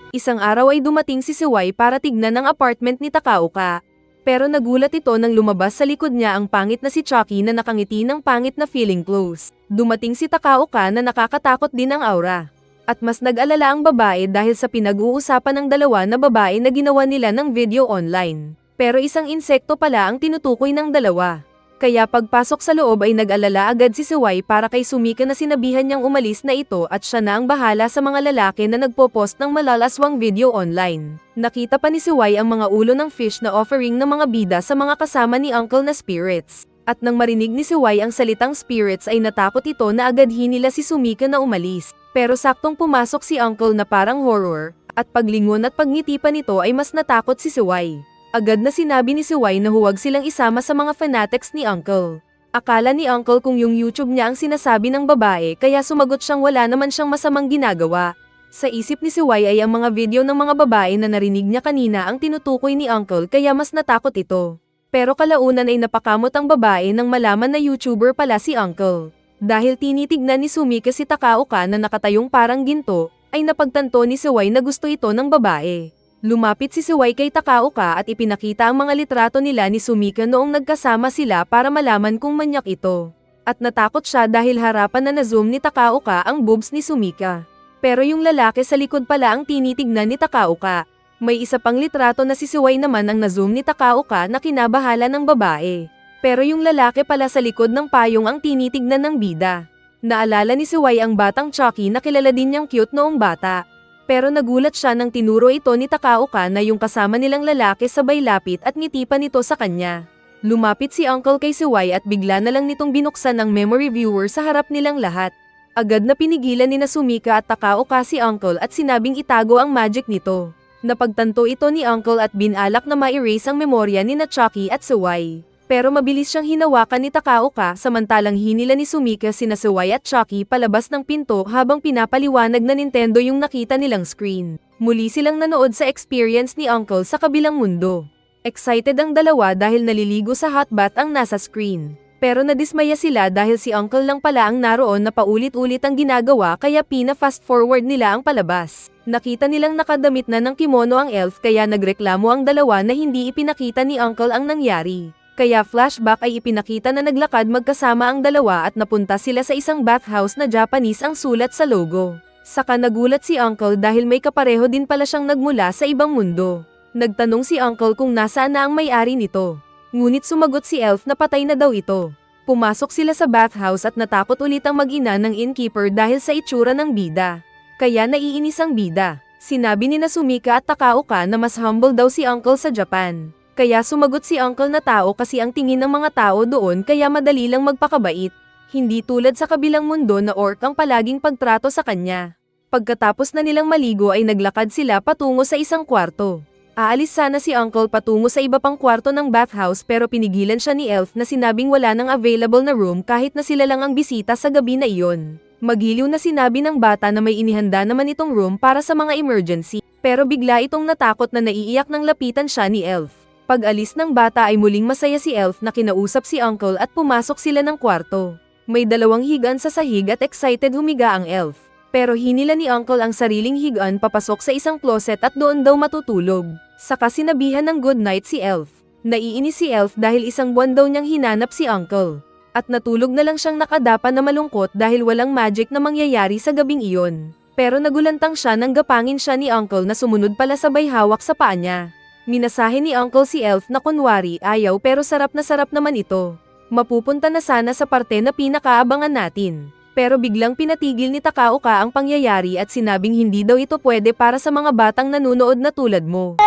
Isang araw ay dumating si Siwai para tignan ang apartment ni Takaoka. Pero nagulat ito nang lumabas sa likod niya ang pangit na si Chucky na nakangiti ng pangit na feeling close. Dumating si Takaoka na nakakatakot din ang aura. At mas nag-alala ang babae dahil sa pinag-uusapan ng dalawa na babae na ginawa nila ng video online. Pero isang insekto pala ang tinutukoy ng dalawa. Kaya pagpasok sa loob ay nag-alala agad si Siwai para kay Sumika na sinabihan niyang umalis na ito at siya na ang bahala sa mga lalaki na nagpo-post ng malalaswang video online. Nakita pa ni Siwai ang mga ulo ng fish na offering ng mga bida sa mga kasama ni Uncle na spirits. At nang marinig ni Siwai ang salitang spirits ay natakot ito na agad hinila si Sumika na umalis. Pero saktong pumasok si Uncle na parang horror, at paglingon at pagngiti pa nito ay mas natakot si Siwai. Agad na sinabi ni Siwai na huwag silang isama sa mga fanatics ni Uncle. Akala ni Uncle kung yung YouTube niya ang sinasabi ng babae kaya sumagot siyang wala naman siyang masamang ginagawa. Sa isip ni Siwai ay ang mga video ng mga babae na narinig niya kanina ang tinutukoy ni Uncle kaya mas natakot ito. Pero kalaunan ay napakamot ang babae nang malaman na YouTuber pala si Uncle. Dahil tinitignan ni Sumika si Takaoka na nakatayong parang ginto, ay napagtanto ni Siwai na gusto ito ng babae. Lumapit si Siwai kay Takaoka at ipinakita ang mga litrato nila ni Sumika noong nagkasama sila para malaman kung manyak ito. At natakot siya dahil harapan na na-zoom ni Takaoka ang boobs ni Sumika. Pero yung lalaki sa likod pala ang tinitignan ni Takaoka. May isa pang litrato na si Siwai naman ang na-zoom ni Takaoka na kinabahala ng babae. Pero yung lalaki pala sa likod ng payong ang tinitignan ng bida. Naalala ni Siwai ang batang Chucky na kilala din niyang cute noong bata. Pero nagulat siya nang tinuro ito ni Takaoka na yung kasama nilang lalaki sabay lapit at ngiti pa nito sa kanya. Lumapit si Uncle kay Suway at bigla na lang nitong binuksan ng memory viewer sa harap nilang lahat. Agad na pinigilan ni Sumika at Takaoka si Uncle at sinabing itago ang magic nito. Napagtanto ito ni Uncle at binalak na ma-erase ang memorya ni Chucky at Suway. Pero mabilis siyang hinawakan ni Takaoka samantalang hinila ni Sumika sina Suway at Chucky palabas ng pinto habang pinapaliwanag na Nintendo yung nakita nilang screen. Muli silang nanood sa experience ni Uncle sa kabilang mundo. Excited ang dalawa dahil naliligo sa hot bath ang nasa screen. Pero nadismaya sila dahil si Uncle lang pala ang naroon na paulit-ulit ang ginagawa kaya pina-fast forward nila ang palabas. Nakita nilang nakadamit na ng kimono ang elf kaya nagreklamo ang dalawa na hindi ipinakita ni Uncle ang nangyari. Kaya flashback ay ipinakita na naglakad magkasama ang dalawa at napunta sila sa isang bathhouse na Japanese ang sulat sa logo. Saka nagulat si Uncle dahil may kapareho din pala siyang nagmula sa ibang mundo. Nagtanong si Uncle kung nasaan na ang may-ari nito. Ngunit sumagot si elf na patay na daw ito. Pumasok sila sa bathhouse at natakot ulit ang mag-ina ng innkeeper dahil sa itsura ng bida. Kaya naiinis ang bida. Sinabi ni Sumika at Takaoka na mas humble daw si Uncle sa Japan. Kaya sumagot si Uncle na tao kasi ang tingin ng mga tao doon kaya madali lang magpakabait. Hindi tulad sa kabilang mundo na orc ang palaging pagtrato sa kanya. Pagkatapos na nilang maligo ay naglakad sila patungo sa isang kwarto. Aalis sana si Uncle patungo sa iba pang kwarto ng bathhouse pero pinigilan siya ni Elf na sinabing wala nang available na room kahit na sila lang ang bisita sa gabi na iyon. Magiliw na sinabi ng bata na may inihanda naman itong room para sa mga emergency. Pero bigla itong natakot na naiiyak nang lapitan siya ni Elf. Pag-alis ng bata ay muling masaya si Elf na kinausap si Uncle at pumasok sila ng kwarto. May dalawang higaan sa sahig at excited humiga ang Elf. Pero hinila ni Uncle ang sariling higaan papasok sa isang closet at doon daw matutulog. Saka sinabihan ng good night si Elf. Naiinis si Elf dahil isang buwan daw niyang hinanap si Uncle. At natulog na lang siyang nakadapa na malungkot dahil walang magic na mangyayari sa gabing iyon. Pero nagulantang siya nang gapangin siya ni Uncle na sumunod pala sabay hawak sa paa niya. Minasahe ni Uncle si Elf na kunwari ayaw pero sarap na sarap naman ito. Mapupunta na sana sa parte na pinakaabangan natin. Pero biglang pinatigil ni Takaoka ang pangyayari at sinabing hindi daw ito pwede para sa mga batang nanunood na tulad mo.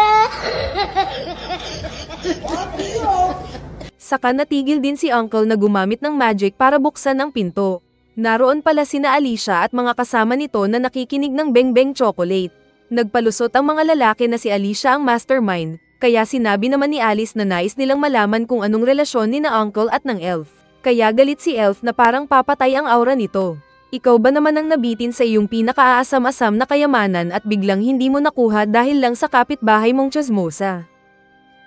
Saka natigil din si Uncle na gumamit ng magic para buksan ang pinto. Naroon pala sina Alicia at mga kasama nito na nakikinig ng Beng Beng Chocolate. Nagpalusot ang mga lalaki na si Alicia ang mastermind, kaya sinabi naman ni Alice na nais nilang malaman kung anong relasyon ni na Uncle at ng Elf. Kaya galit si Elf na parang papatay ang aura nito. Ikaw ba naman ang nabitin sa iyong pinakaaasam-asam na kayamanan at biglang hindi mo nakuha dahil lang sa kapitbahay mong tsismosa?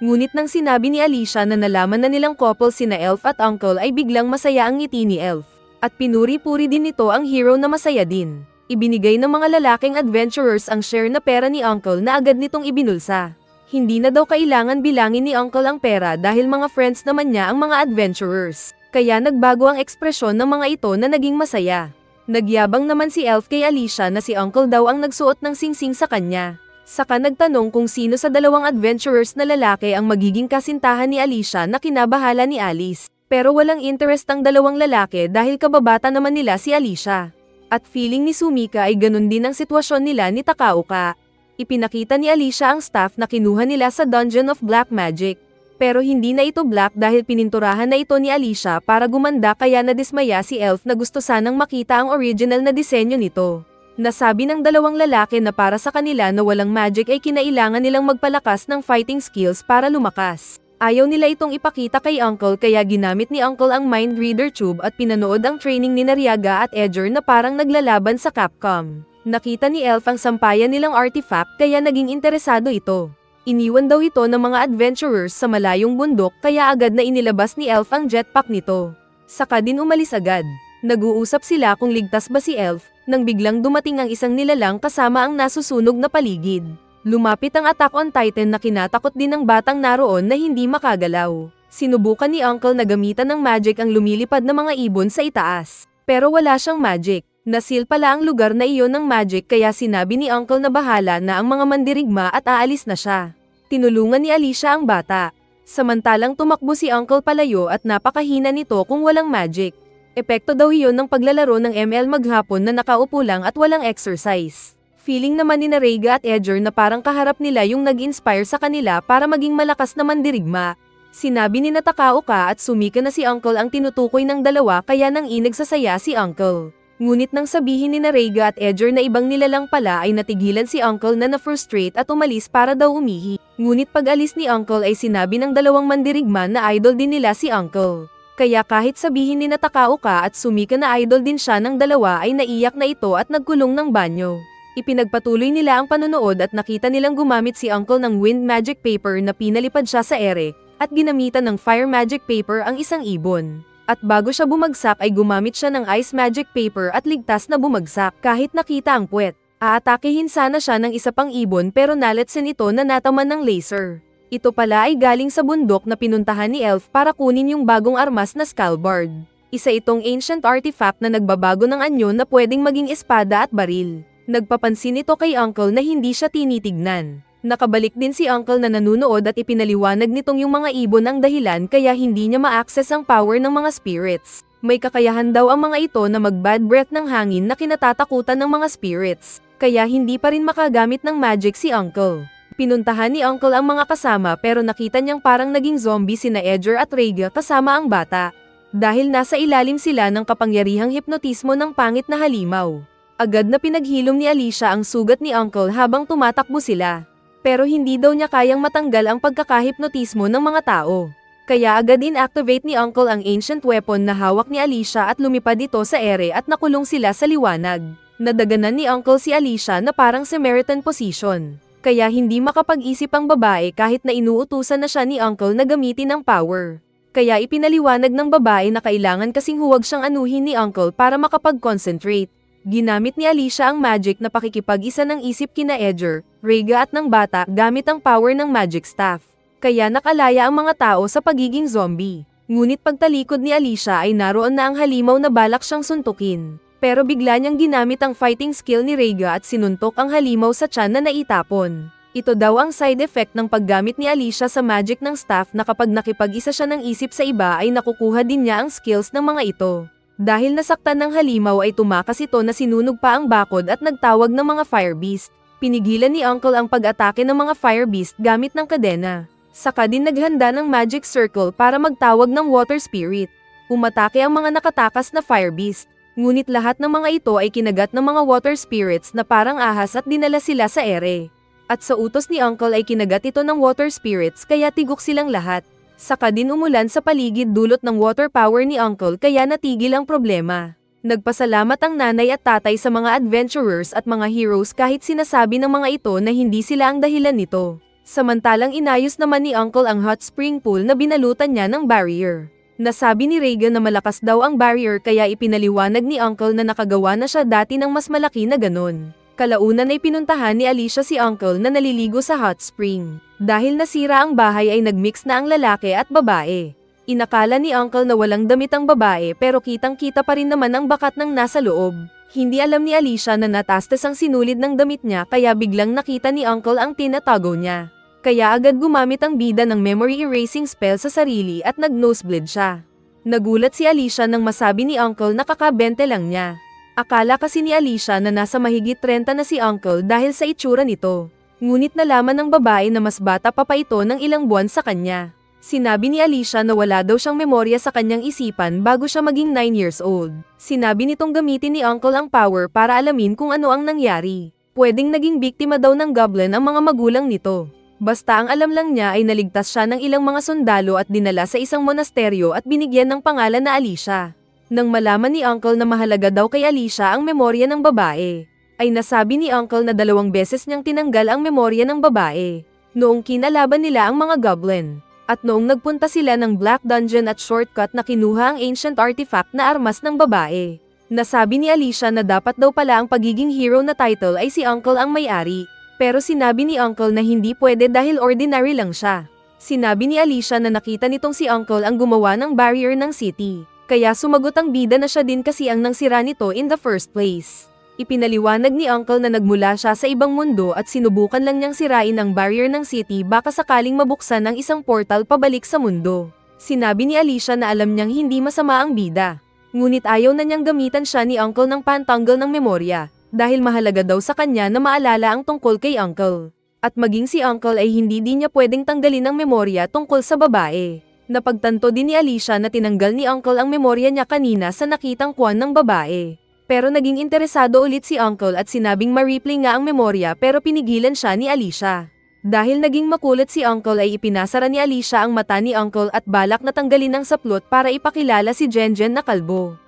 Ngunit nang sinabi ni Alicia na nalaman na nilang couple sina Elf at Uncle ay biglang masaya ang ngiti ni Elf. At pinuri-puri din nito ang hero na masaya din. Ibinigay ng mga lalaking adventurers ang share na pera ni Uncle na agad nitong ibinulsa. Hindi na daw kailangan bilangin ni Uncle ang pera dahil mga friends naman niya ang mga adventurers. Kaya nagbago ang ekspresyon ng mga ito na naging masaya. Nagyabang naman si Elf kay Alicia na si Uncle daw ang nagsuot ng singsing sa kanya. Saka nagtanong kung sino sa dalawang adventurers na lalaki ang magiging kasintahan ni Alicia na kinabahala ni Alice. Pero walang interest ang dalawang lalaki dahil kababata naman nila si Alicia. At feeling ni Sumika ay ganun din ang sitwasyon nila ni Takaoka. Ipinakita ni Alicia ang staff na kinuha nila sa Dungeon of Black Magic. Pero hindi na ito black dahil pininturahan na ito ni Alicia para gumanda kaya nadismaya si Elf na gusto sanang makita ang original na disenyo nito. Nasabi ng dalawang lalaki na para sa kanila na walang magic ay kinailangan nilang magpalakas ng fighting skills para lumakas. Ayaw nila itong ipakita kay Uncle kaya ginamit ni Uncle ang Mind Reader Tube at pinanood ang training ni Nariaga at Edger na parang naglalaban sa Capcom. Nakita ni Elf ang sampayan nilang artifact kaya naging interesado ito. Iniwan daw ito ng mga adventurers sa malayong bundok kaya agad na inilabas ni Elf ang jetpack nito. Saka din umalis agad. Nag-uusap sila kung ligtas ba si Elf, nang biglang dumating ang isang nilalang kasama ang nasusunog na paligid. Lumapit ang Attack on Titan na kinatakot din ng batang naroon na hindi makagalaw. Sinubukan ni Uncle na gamitan ng magic ang lumilipad na mga ibon sa itaas. Pero wala siyang magic. Nasil pala ang lugar na iyon ng magic kaya sinabi ni Uncle na bahala na ang mga mandirigma at aalis na siya. Tinulungan ni Alicia ang bata. Samantalang tumakbo si Uncle palayo at napakahina nito kung walang magic. Epekto daw iyon ng paglalaro ng ML maghapon na nakaupo lang at walang exercise. Feeling naman ni Nariaga at Edger na parang kaharap nila yung nag-inspire sa kanila para maging malakas na mandirigma. Sinabi ni Takaoka at Sumika na si Uncle ang tinutukoy ng dalawa kaya nang inagsasaya si Uncle. Ngunit nang sabihin ni Reiga at Edgar na ibang nilalang pala ay natigilan si Uncle na na-frustrate at umalis para daw umihi. Ngunit pag-alis ni Uncle ay sinabi ng dalawang mandirigma na idol din nila si Uncle. Kaya kahit sabihin ni Takaoka at Sumika na idol din siya ng dalawa ay naiyak na ito at nagkulong ng banyo. Ipinagpatuloy nila ang panonood at nakita nilang gumamit si Uncle ng wind magic paper na pinalipad siya sa ere, at ginamitan ng fire magic paper ang isang ibon. At bago siya bumagsak ay gumamit siya ng ice magic paper at ligtas na bumagsak kahit nakita ang puwet. Aatakehin sana siya ng isa pang ibon pero naletsin ito na nataman ng laser. Ito pala ay galing sa bundok na pinuntahan ni Elf para kunin yung bagong armas na Skullbard. Isa itong ancient artifact na nagbabago ng anyo na pwedeng maging espada at baril. Nagpapansin ito kay Uncle na hindi siya tinitignan. Nakabalik din si Uncle na nanunood at ipinaliwanag nitong yung mga ibon ang dahilan kaya hindi niya ma-access ang power ng mga spirits. May kakayahan daw ang mga ito na mag-bad breath ng hangin na kinatatakutan ng mga spirits, kaya hindi pa rin makagamit ng magic si Uncle. Pinuntahan ni Uncle ang mga kasama pero nakita niyang parang naging zombie sina Edgar at Reiga kasama ang bata. Dahil nasa ilalim sila ng kapangyarihang hipnotismo ng pangit na halimaw. Agad na pinaghilom ni Alicia ang sugat ni Uncle habang tumatakbo sila. Pero hindi daw niya kayang matanggal ang pagkakahipnotismo ng mga tao. Kaya agad inactivate ni Uncle ang ancient weapon na hawak ni Alicia at lumipad ito sa ere at nakulong sila sa liwanag. Nadaganan ni Uncle si Alicia na parang Samaritan position. Kaya hindi makapag-isip ang babae kahit na inuutusan na siya ni Uncle na gamitin ang power. Kaya ipinaliwanag ng babae na kailangan kasing huwag siyang anuhin ni Uncle para makapag-concentrate. Ginamit ni Alicia ang magic na pakikipag-isa ng isip kina Edgar, Reiga at ng bata gamit ang power ng magic staff. Kaya nakalaya ang mga tao sa pagiging zombie. Ngunit pagtalikod ni Alicia ay naroon na ang halimaw na balak siyang suntukin. Pero bigla niyang ginamit ang fighting skill ni Reiga at sinuntok ang halimaw sa tiyan na naitapon. Ito daw ang side effect ng paggamit ni Alicia sa magic ng staff na kapag nakipag-isa siya ng isip sa iba ay nakukuha din niya ang skills ng mga ito. Dahil nasaktan ng halimaw ay tumakas ito na sinunog pa ang bakod at nagtawag ng mga fire beast. Pinigilan ni Uncle ang pag-atake ng mga fire beast gamit ng kadena. Saka din naghanda ng magic circle para magtawag ng water spirit. Umatake ang mga nakatakas na fire beast. Ngunit lahat ng mga ito ay kinagat ng mga water spirits na parang ahas at dinala sila sa ere. At sa utos ni Uncle ay kinagat ito ng water spirits kaya tigok silang lahat. Saka din umulan sa paligid dulot ng water power ni Uncle kaya natigil ang problema. Nagpasalamat ang nanay at tatay sa mga adventurers at mga heroes kahit sinasabi ng mga ito na hindi sila ang dahilan nito. Samantalang inayos naman ni Uncle ang hot spring pool na binalutan niya ng barrier. Nasabi ni Reiga na malakas daw ang barrier kaya ipinaliwanag ni Uncle na nakagawa na siya dati ng mas malaki na ganon. Kalaunan ay pinuntahan ni Alicia si Uncle na naliligo sa hot spring. Dahil nasira ang bahay ay nagmix na ang lalaki at babae. Inakala ni Uncle na walang damit ang babae pero kitang-kita pa rin naman ang bakat ng nasa loob. Hindi alam ni Alicia na natastes ang sinulid ng damit niya kaya biglang nakita ni Uncle ang tinatago niya. Kaya agad gumamit ang bida ng memory erasing spell sa sarili at nag-nosebleed siya. Nagulat si Alicia nang masabi ni Uncle na kakabente lang niya. Akala kasi ni Alicia na nasa mahigit 30 na si Uncle dahil sa itsura nito. Ngunit nalaman ng babae na mas bata pa ito ng ilang buwan sa kanya. Sinabi ni Alicia na wala daw siyang memorya sa kanyang isipan bago siya maging 9 years old. Sinabi nitong gamitin ni Uncle ang power para alamin kung ano ang nangyari. Pwedeng naging biktima daw ng goblin ang mga magulang nito. Basta ang alam lang niya ay naligtas siya ng ilang mga sundalo at dinala sa isang monasteryo at binigyan ng pangalan na Alicia. Nang malaman ni Uncle na mahalaga daw kay Alicia ang memorya ng babae, ay nasabi ni Uncle na 2 beses niyang tinanggal ang memorya ng babae. Noong kinalaban nila ang mga goblin, at noong nagpunta sila ng Black Dungeon at shortcut na kinuha ang ancient artifact na armas ng babae. Nasabi ni Alicia na dapat daw pala ang pagiging hero na title ay si Uncle ang may-ari. Pero sinabi ni Uncle na hindi pwede dahil ordinary lang siya. Sinabi ni Alicia na nakita nitong si Uncle ang gumawa ng barrier ng city. Kaya sumagot ang bida na siya din kasi ang nangsira nito in the first place. Ipinaliwanag ni Uncle na nagmula siya sa ibang mundo at sinubukan lang niyang sirain ang barrier ng city baka sakaling mabuksan ang isang portal pabalik sa mundo. Sinabi ni Alicia na alam niyang hindi masama ang bida. Ngunit ayaw na niyang gamitan siya ni Uncle ng pantanggal ng memorya, dahil mahalaga daw sa kanya na maalala ang tungkol kay Uncle. At maging si Uncle ay hindi din niya pwedeng tanggalin ang memorya tungkol sa babae. Napagtanto din ni Alicia na tinanggal ni Uncle ang memorya niya kanina sa nakitang kwan ng babae. Pero naging interesado ulit si Uncle at sinabing ma-replay nga ang memorya pero pinigilan siya ni Alicia. Dahil naging makulit si Uncle ay ipinasara ni Alicia ang mata ni Uncle at balak na tanggalin ang saplot para ipakilala si Jenjen na kalbo.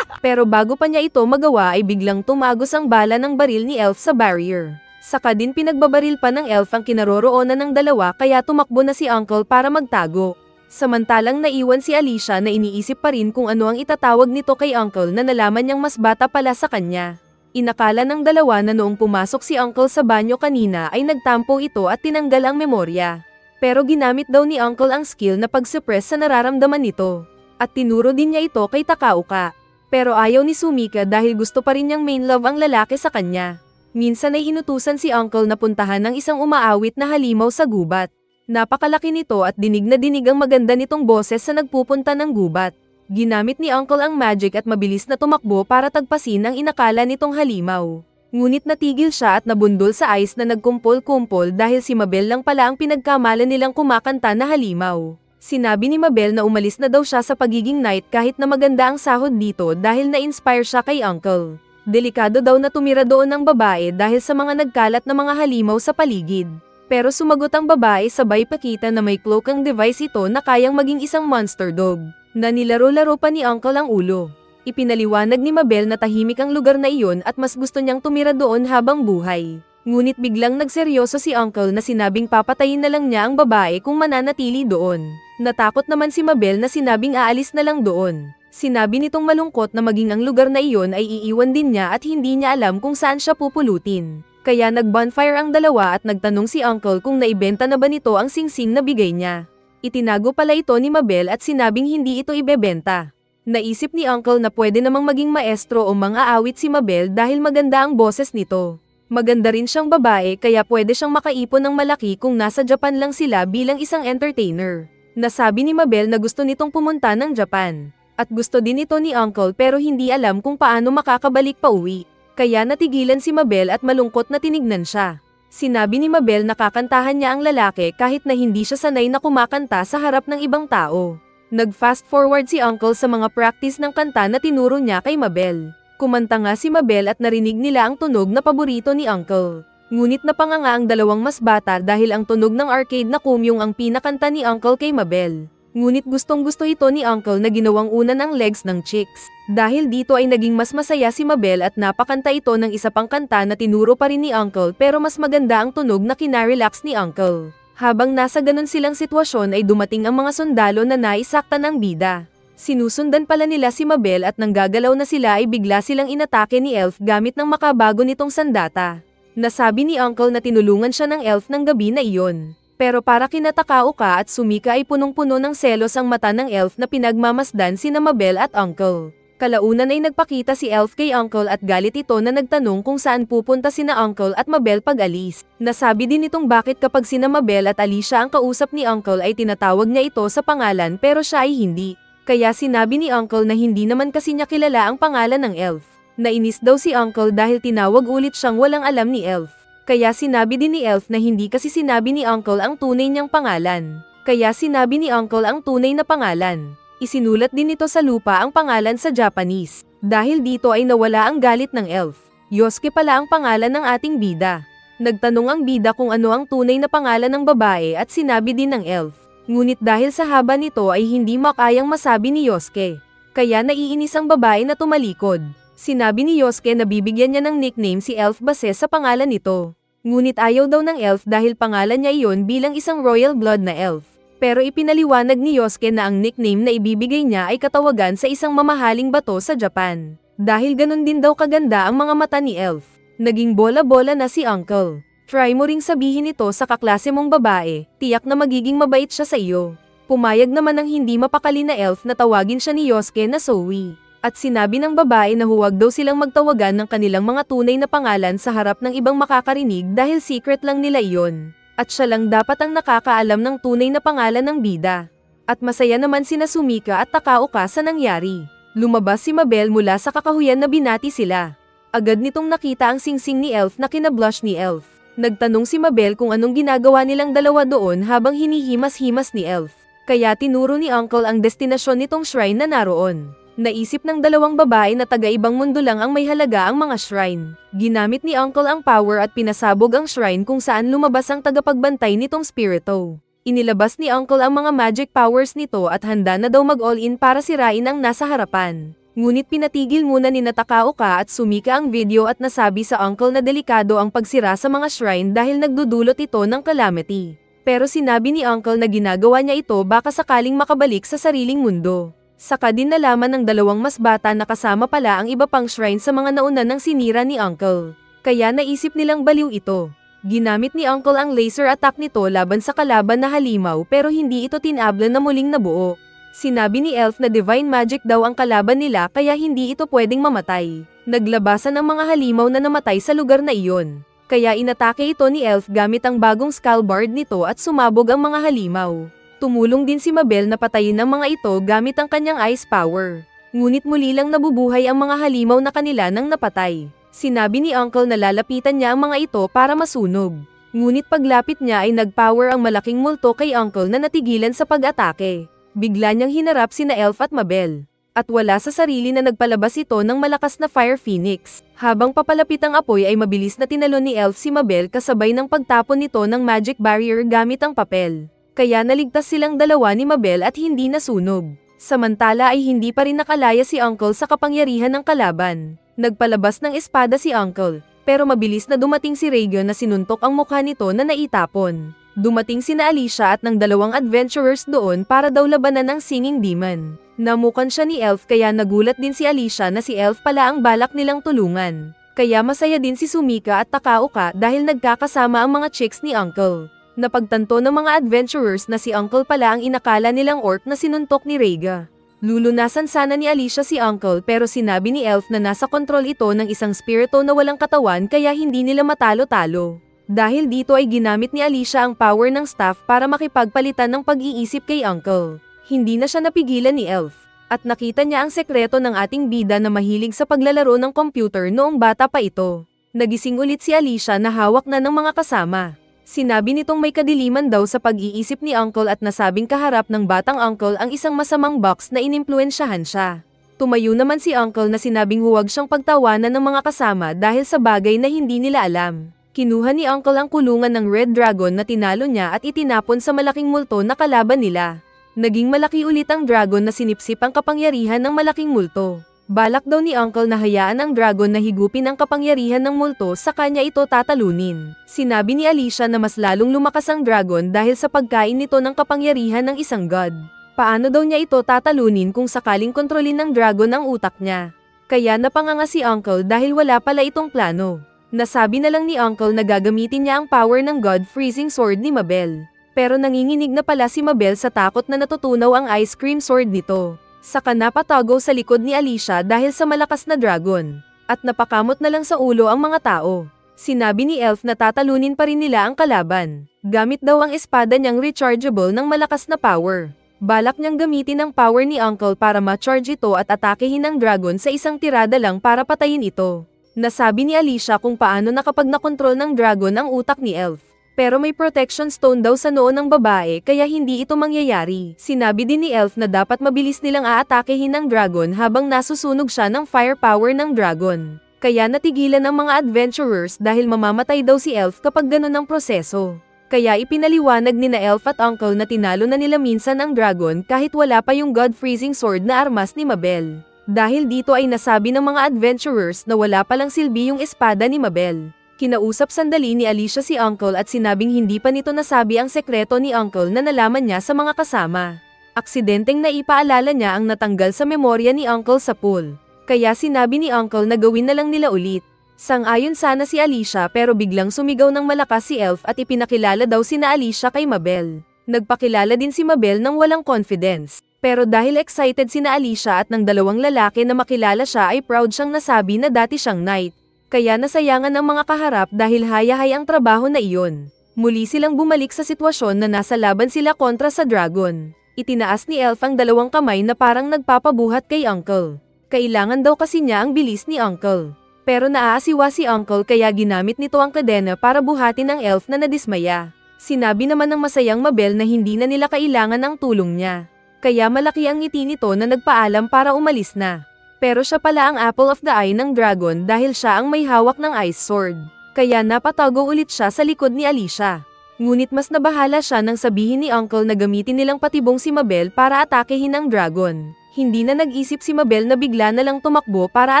Pero bago pa niya ito magawa ay biglang tumagos ang bala ng baril ni Elf sa barrier. Saka din pinagbabaril pa ng Elf ang kinaroroonan ng dalawa kaya tumakbo na si Uncle para magtago. Samantalang naiwan si Alicia na iniisip pa rin kung ano ang itatawag nito kay Uncle na nalaman niyang mas bata pala sa kanya. Inakala ng dalawa na noong pumasok si Uncle sa banyo kanina ay nagtampo ito at tinanggal ang memorya. Pero ginamit daw ni Uncle ang skill na pag-suppress sa nararamdaman nito. At tinuro din niya ito kay Takauka. Pero ayaw ni Sumika dahil gusto pa rin niyang main love ang lalaki sa kanya. Minsan ay inutusan si Uncle na puntahan ng isang umaawit na halimaw sa gubat. Napakalaki nito at dinig na dinig ang maganda nitong boses sa nagpupunta ng gubat. Ginamit ni Uncle ang magic at mabilis na tumakbo para tagpasin ang inakala nitong halimaw. Ngunit natigil siya at nabundol sa ice na nagkumpol-kumpol dahil si Mabel lang pala ang pinagkamalan nilang kumakanta na halimaw. Sinabi ni Mabel na umalis na daw siya sa pagiging knight kahit na maganda ang sahod dito dahil na-inspire siya kay Uncle. Delikado daw na tumira doon ang babae dahil sa mga nagkalat na mga halimaw sa paligid. Pero sumagot ang babae sabay pakita na may cloak ang device ito na kayang maging isang monster dog, na nilaro-laro pa ni Uncle ang ulo. Ipinaliwanag ni Mabel na tahimik ang lugar na iyon at mas gusto niyang tumira doon habang buhay. Ngunit biglang nagseryoso si Uncle na sinabing papatayin na lang niya ang babae kung mananatili doon. Natakot naman si Mabel na sinabing aalis na lang doon. Sinabi nitong malungkot na maging ang lugar na iyon ay iiwan din niya at hindi niya alam kung saan siya pupulutin. Kaya nag-bonfire ang dalawa at nagtanong si Uncle kung naibenta na ba nito ang singsing na bigay niya. Itinago pala ito ni Mabel at sinabing hindi ito ibebenta. Naisip ni Uncle na pwede namang maging maestro o mang-aawit si Mabel dahil maganda ang boses nito. Maganda rin siyang babae kaya pwede siyang makaipon ng malaki kung nasa Japan lang sila bilang isang entertainer. Nasabi ni Mabel na gusto nitong pumunta ng Japan. At gusto din ito ni Uncle pero hindi alam kung paano makakabalik pa uwi. Kaya natigilan si Mabel at malungkot na tinignan siya. Sinabi ni Mabel na kakantahan niya ang lalaki kahit na hindi siya sanay na kumakanta sa harap ng ibang tao. Nag-fast forward si Uncle sa mga practice ng kanta na tinuro niya kay Mabel. Kumanta nga si Mabel at narinig nila ang tunog na paborito ni Uncle. Ngunit napanganga ang dalawang mas bata dahil ang tunog ng arcade na kumyong ang pinakanta ni Uncle kay Mabel. Ngunit gustong-gusto ito ni Uncle na ginawang una ng legs ng chicks. Dahil dito ay naging mas masaya si Mabel at napakanta ito ng isa pang kanta na tinuro pa rin ni Uncle pero mas maganda ang tunog na kinarelax ni Uncle. Habang nasa ganun silang sitwasyon ay dumating ang mga sundalo na naisakta ng bida. Sinusundan pala nila si Mabel at nang gagalaw na sila ay bigla silang inatake ni Elf gamit ng makabago nitong sandata. Nasabi ni Uncle na tinulungan siya ng Elf ng gabi na iyon. Pero para kina Takauka at Sumika ay punong-puno ng selos ang mata ng Elf na pinagmamasdan sina Mabel at Uncle. Kalaunan ay nagpakita si Elf kay Uncle at galit ito na nagtanong kung saan pupunta sina Uncle at Mabel pag alis. Nasabi din nitong bakit kapag sina Mabel at Alicia ang kausap ni Uncle ay tinatawag niya ito sa pangalan pero siya ay hindi. Kaya sinabi ni Uncle na hindi naman kasi niya kilala ang pangalan ng Elf. Nainis daw si Uncle dahil tinawag ulit siyang walang alam ni Elf. Kaya sinabi din ni Elf na hindi kasi sinabi ni Uncle ang tunay niyang pangalan. Kaya sinabi ni Uncle ang tunay na pangalan. Isinulat din nito sa lupa ang pangalan sa Japanese. Dahil dito ay nawala ang galit ng Elf. Yosuke pala ang pangalan ng ating bida. Nagtanong ang bida kung ano ang tunay na pangalan ng babae at sinabi din ng Elf. Ngunit dahil sa haba nito ay hindi makayang masabi ni Yosuke. Kaya naiinis ang babae na tumalikod. Sinabi ni Yosuke na bibigyan niya ng nickname si Elf base sa pangalan nito. Ngunit ayaw daw ng Elf dahil pangalan niya iyon bilang isang royal blood na Elf. Pero ipinaliwanag ni Yosuke na ang nickname na ibibigay niya ay katawagan sa isang mamahaling bato sa Japan. Dahil ganun din daw kaganda ang mga mata ni Elf. Naging bola-bola na si Uncle. Try mo ring sabihin ito sa kaklase mong babae, tiyak na magiging mabait siya sa iyo. Pumayag naman ng hindi mapakali na Elf na tawagin siya ni Yosuke na Zoe. At sinabi ng babae na huwag daw silang magtawagan ng kanilang mga tunay na pangalan sa harap ng ibang makakarinig dahil secret lang nila iyon. At siya lang dapat ang nakakaalam ng tunay na pangalan ng bida. At masaya naman sina Sumika at Takauka sa nangyari. Lumabas si Mabel mula sa kakahuyan na binati sila. Agad nitong nakita ang singsing ni Elf na kinablush ni Elf. Nagtanong si Mabel kung anong ginagawa nilang dalawa doon habang hinihimas-himas ni Elf. Kaya tinuro ni Uncle ang destinasyon nitong shrine na naroon. Naisip ng dalawang babae na taga-ibang mundo lang ang may halaga ang mga shrine. Ginamit ni Uncle ang power at pinasabog ang shrine kung saan lumabas ang tagapagbantay nitong spirito. Inilabas ni Uncle ang mga magic powers nito at handa na daw mag-all-in para sirain ang nasa harapan. Ngunit pinatigil muna ni Takaoka at sumika ang video at nasabi sa Uncle na delikado ang pagsira sa mga shrine dahil nagdudulot ito ng calamity. Pero sinabi ni Uncle na ginagawa niya ito baka sakaling makabalik sa sariling mundo. Saka din nalaman ng dalawang mas bata na kasama pala ang iba pang shrine sa mga nauna ng sinira ni Uncle. Kaya naisip nilang baliw ito. Ginamit ni Uncle ang laser attack nito laban sa kalaban na halimaw pero hindi ito tinabla na muling nabuo. Sinabi ni Elf na divine magic daw ang kalaban nila kaya hindi ito pwedeng mamatay. Naglabasan ang mga halimaw na namatay sa lugar na iyon. Kaya inatake ito ni Elf gamit ang bagong skullbard nito at sumabog ang mga halimaw. Tumulong din si Mabel na patayin ang mga ito gamit ang kanyang ice power. Ngunit muli lang nabubuhay ang mga halimaw na kanila nang napatay. Sinabi ni Uncle na lalapitan niya ang mga ito para masunog. Ngunit paglapit niya ay nagpower ang malaking multo kay Uncle na natigilan sa pag-atake. Bigla niyang hinarap sina Elf at Mabel. At wala sa sarili na nagpalabas ito ng malakas na fire phoenix. Habang papalapit ang apoy ay mabilis na tinalon ni Elf si Mabel kasabay ng pagtapon nito ng magic barrier gamit ang papel. Kaya naligtas silang dalawa ni Mabel at hindi nasunog. Samantala ay hindi pa rin nakalaya si Uncle sa kapangyarihan ng kalaban. Nagpalabas ng espada si Uncle, pero mabilis na dumating si Reagan na sinuntok ang mukha nito na naitapon. Dumating sina Alicia at ng dalawang adventurers doon para daw labanan ng singing demon. Namukan siya ni Elf kaya nagulat din si Alicia na si Elf pala ang balak nilang tulungan. Kaya masaya din si Sumika at Takaoka dahil nagkakasama ang mga chicks ni Uncle. Napagtanto ng mga adventurers na si Uncle pala ang inakala nilang orc na sinuntok ni Rega. Lulunasan sana ni Alicia si Uncle pero sinabi ni Elf na nasa kontrol ito ng isang spirito na walang katawan kaya hindi nila matalo-talo. Dahil dito ay ginamit ni Alicia ang power ng staff para makipagpalitan ng pag-iisip kay Uncle. Hindi na siya napigilan ni Elf. At nakita niya ang sekreto ng ating bida na mahilig sa paglalaro ng computer noong bata pa ito. Nagising ulit si Alicia na hawak na ng mga kasama. Sinabi nitong may kadiliman daw sa pag-iisip ni Uncle at nasabing kaharap ng batang Uncle ang isang masamang box na inimpluwensyahan siya. Tumayo naman si Uncle na sinabing huwag siyang pagtawanan ng mga kasama dahil sa bagay na hindi nila alam. Kinuha ni Uncle ang kulungan ng Red Dragon na tinalo niya at itinapon sa malaking multo na kalaban nila. Naging malaki ulit ang dragon na sinipsip ang kapangyarihan ng malaking multo. Balak daw ni Uncle na hayaan ang dragon na higupin ang kapangyarihan ng multo sa kanya ito tatalunin. Sinabi ni Alicia na mas lalong lumakas ang dragon dahil sa pagkain nito ng kapangyarihan ng isang god. Paano daw niya ito tatalunin kung sakaling kontrolin ng dragon ang utak niya? Kaya napanganga si Uncle dahil wala pala itong plano. Nasabi na lang ni Uncle na gagamitin niya ang power ng God Freezing Sword ni Mabel. Pero nanginginig na pala si Mabel sa takot na natutunaw ang ice cream sword nito. Saka napatago sa likod ni Alicia dahil sa malakas na dragon. At napakamot na lang sa ulo ang mga tao. Sinabi ni Elf na tatalunin pa rin nila ang kalaban. Gamit daw ang espada niyang rechargeable ng malakas na power. Balak niyang gamitin ang power ni Uncle para ma-charge ito at atakehin ang dragon sa isang tirada lang para patayin ito. Nasabi ni Alicia kung paano nakapag nakontrol ng dragon ang utak ni Elf. Pero may protection stone daw sa noo ng babae kaya hindi ito mangyayari. Sinabi din ni Elf na dapat mabilis nilang aatakehin ng dragon habang nasusunog siya ng firepower ng dragon. Kaya natigilan ang mga adventurers dahil mamamatay daw si Elf kapag ganun ang proseso. Kaya ipinaliwanag ni na Elf at Uncle na tinalo na nila minsan ang dragon kahit wala pa yung God Freezing Sword na armas ni Mabel. Dahil dito ay nasabi ng mga adventurers na wala palang silbi yung espada ni Mabel. Kinausap sandali ni Alicia si Uncle at sinabing hindi pa nito nasabi ang sekreto ni Uncle na nalaman niya sa mga kasama. Aksidenteng naipaalala niya ang natanggal sa memorya ni Uncle sa pool. Kaya sinabi ni Uncle na gawin na lang nila ulit. Sang-ayon sana si Alicia pero biglang sumigaw ng malakas si Elf at ipinakilala daw sina Alicia kay Mabel. Nagpakilala din si Mabel ng walang confidence. Pero dahil excited sina Alicia at ng dalawang lalaki na makilala siya ay proud siyang nasabi na dati siyang knight. Kaya nasayangan ang mga kaharap dahil hayahay ang trabaho na iyon. Muli silang bumalik sa sitwasyon na nasa laban sila kontra sa dragon. Itinaas ni Elf ang dalawang kamay na parang nagpapabuhat kay Uncle. Kailangan daw kasi niya ang bilis ni Uncle. Pero naaasiwa si Uncle kaya ginamit nito ang kadena para buhatin ang elf na nadismaya. Sinabi naman ng masayang Mabel na hindi na nila kailangan ang tulong niya. Kaya malaki ang ngiti nito na nagpaalam para umalis na. Pero siya pala ang apple of the eye ng dragon dahil siya ang may hawak ng ice sword. Kaya napatago ulit siya sa likod ni Alicia. Ngunit mas nabahala siya nang sabihin ni Uncle na gamitin nilang patibong si Mabel para atakehin ang dragon. Hindi na nag-isip si Mabel na bigla na lang tumakbo para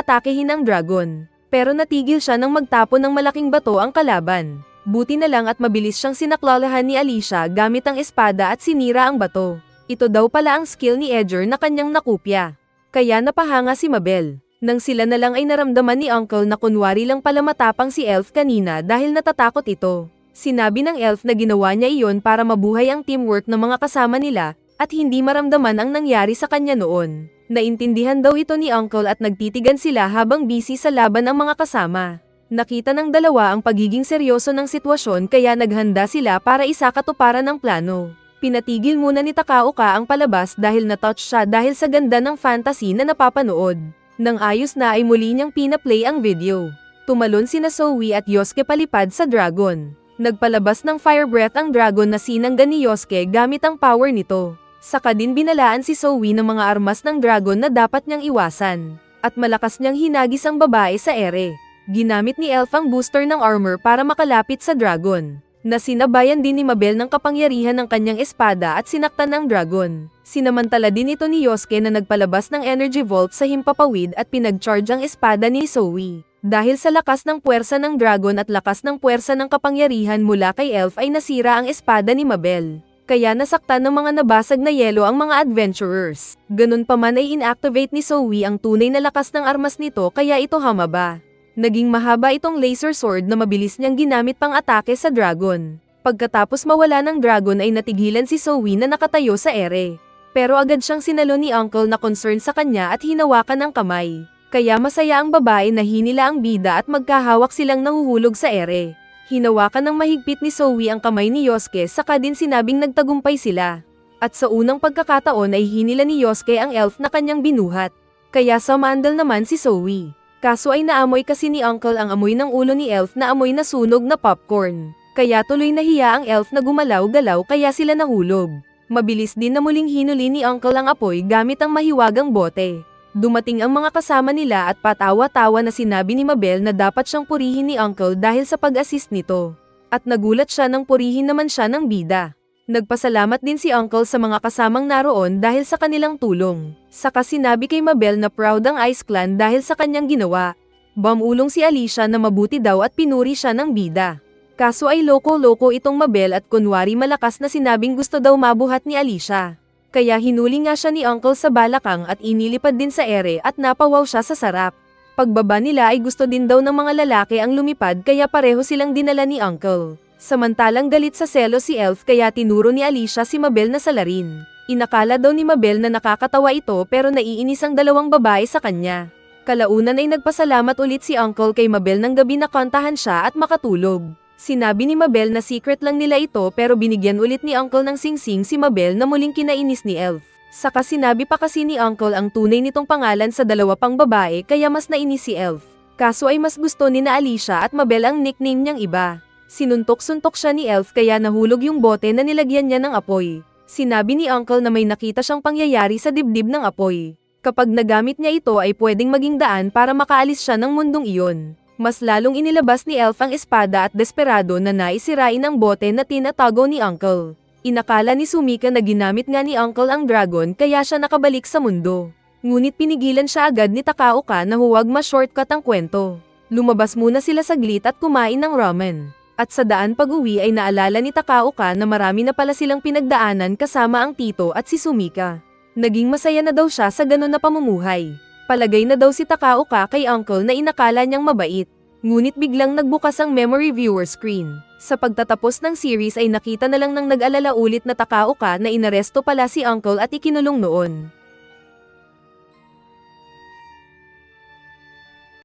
atakehin ang dragon. Pero natigil siya nang magtapon ng malaking bato ang kalaban. Buti na lang at mabilis siyang sinaklolahan ni Alicia gamit ang espada at sinira ang bato. Ito daw pala ang skill ni Edgar na kanyang nakupya. Kaya napahanga si Mabel. Nang sila na lang ay naramdaman ni Uncle na kunwari lang pala matapang si Elf kanina dahil natatakot ito. Sinabi ng Elf na ginawa niya iyon para mabuhay ang teamwork ng mga kasama nila at hindi maramdaman ang nangyari sa kanya noon. Naintindihan daw ito ni Uncle at nagtitigan sila habang busy sa laban ang mga kasama. Nakita ng dalawa ang pagiging seryoso ng sitwasyon kaya naghanda sila para isakatuparan ng plano. Pinatigil muna ni Takaoka ang palabas dahil na-touch siya dahil sa ganda ng fantasy na napapanood. Nang ayos na ay muli niyang pinaplay ang video. Tumalon sina Zoe at Yosuke palipad sa dragon. Nagpalabas ng fire breath ang dragon na sinangga ni Yosuke gamit ang power nito. Saka din binalaan si Zoe ng mga armas ng dragon na dapat niyang iwasan. At malakas niyang hinagis ang babae sa ere. Ginamit ni Elf ang booster ng armor para makalapit sa dragon. Nasinabayan din ni Mabel ng kapangyarihan ng kanyang espada at sinaktan ng dragon. Sinamantala din ito ni Yosuke na nagpalabas ng energy vault sa himpapawid at pinag-charge ang espada ni Zoe. Dahil sa lakas ng puwersa ng dragon at lakas ng puwersa ng kapangyarihan mula kay Elf ay nasira ang espada ni Mabel. Kaya nasaktan ng mga nabasag na yelo ang mga adventurers. Ganun pa man ay inactivate ni Zoe ang tunay na lakas ng armas nito kaya ito humaba. Naging mahaba itong laser sword na mabilis niyang ginamit pang atake sa dragon. Pagkatapos mawala ng dragon ay natigilan si Zoe na nakatayo sa ere. Pero agad siyang sinalo ni Uncle na concern sa kanya at hinawakan ang kamay. Kaya masaya ang babae na hinila ang bida at magkahawak silang nahuhulog sa ere. Hinawakan ng mahigpit ni Zoe ang kamay ni Yosuke saka din sinabing nagtagumpay sila. At sa unang pagkakataon ay hinila ni Yosuke ang elf na kanyang binuhat. Kaya sumandal naman si Zoe. Kaso ay naamoy kasi ni Uncle ang amoy ng ulo ni Elf na amoy na sunog na popcorn. Kaya tuloy nahiya ang Elf na gumalaw-galaw kaya sila nahulog. Mabilis din na muling hinuli ni Uncle ang apoy gamit ang mahiwagang bote. Dumating ang mga kasama nila at patawa-tawa na sinabi ni Mabel na dapat siyang purihin ni Uncle dahil sa pag-assist nito. At nagulat siya nang purihin naman siya ng bida. Nagpasalamat din si Uncle sa mga kasamang naroon dahil sa kanilang tulong. Saka sinabi kay Mabel na proud ang Ice Clan dahil sa kanyang ginawa. Bumulong si Alicia na mabuti daw at pinuri siya ng bida. Kaso ay loko-loko itong Mabel at kunwari malakas na sinabing gusto daw mabuhat ni Alicia. Kaya hinuli nga siya ni Uncle sa balakang at inilipad din sa ere at napawaw siya sa sarap. Pagbaba nila ay gusto din daw ng mga lalaki ang lumipad kaya pareho silang dinala ni Uncle. Samantalang galit sa selo si Elf kaya tinuro ni Alicia si Mabel na salarin. Inakala daw ni Mabel na nakakatawa ito pero naiinis ang dalawang babae sa kanya. Kalaunan ay nagpasalamat ulit si Uncle kay Mabel ng gabi na kantahan siya at makatulog. Sinabi ni Mabel na secret lang nila ito pero binigyan ulit ni Uncle ng singsing si Mabel na muling kinainis ni Elf. Saka sinabi pa kasi ni Uncle ang tunay nitong pangalan sa dalawa pang babae kaya mas nainis si Elf. Kaso ay mas gusto ni na Alicia at Mabel ang nickname niyang iba. Sinuntok-suntok siya ni Elf kaya nahulog yung bote na nilagyan niya ng apoy. Sinabi ni Uncle na may nakita siyang pangyayari sa dibdib ng apoy. Kapag nagamit niya ito ay pwedeng maging daan para makaalis siya ng mundong iyon. Mas lalong inilabas ni Elf ang espada at desperado na naisirain ang bote na tinatago ni Uncle. Inakala ni Sumika na ginamit nga ni Uncle ang dragon kaya siya nakabalik sa mundo. Ngunit pinigilan siya agad ni Takaoka na huwag ma-shortcut ang kwento. Lumabas muna sila saglit at kumain ng ramen. At sa daan pag-uwi ay naalala ni Takaoka na marami na pala silang pinagdaanan kasama ang tito at si Sumika. Naging masaya na daw siya sa ganun na pamumuhay. Palagay na daw si Takaoka kay Uncle na inakala niyang mabait. Ngunit biglang nagbukas ang memory viewer screen. Sa pagtatapos ng series ay nakita na lang ng nag-alala ulit na Takaoka na inaresto pala si Uncle at ikinulong noon.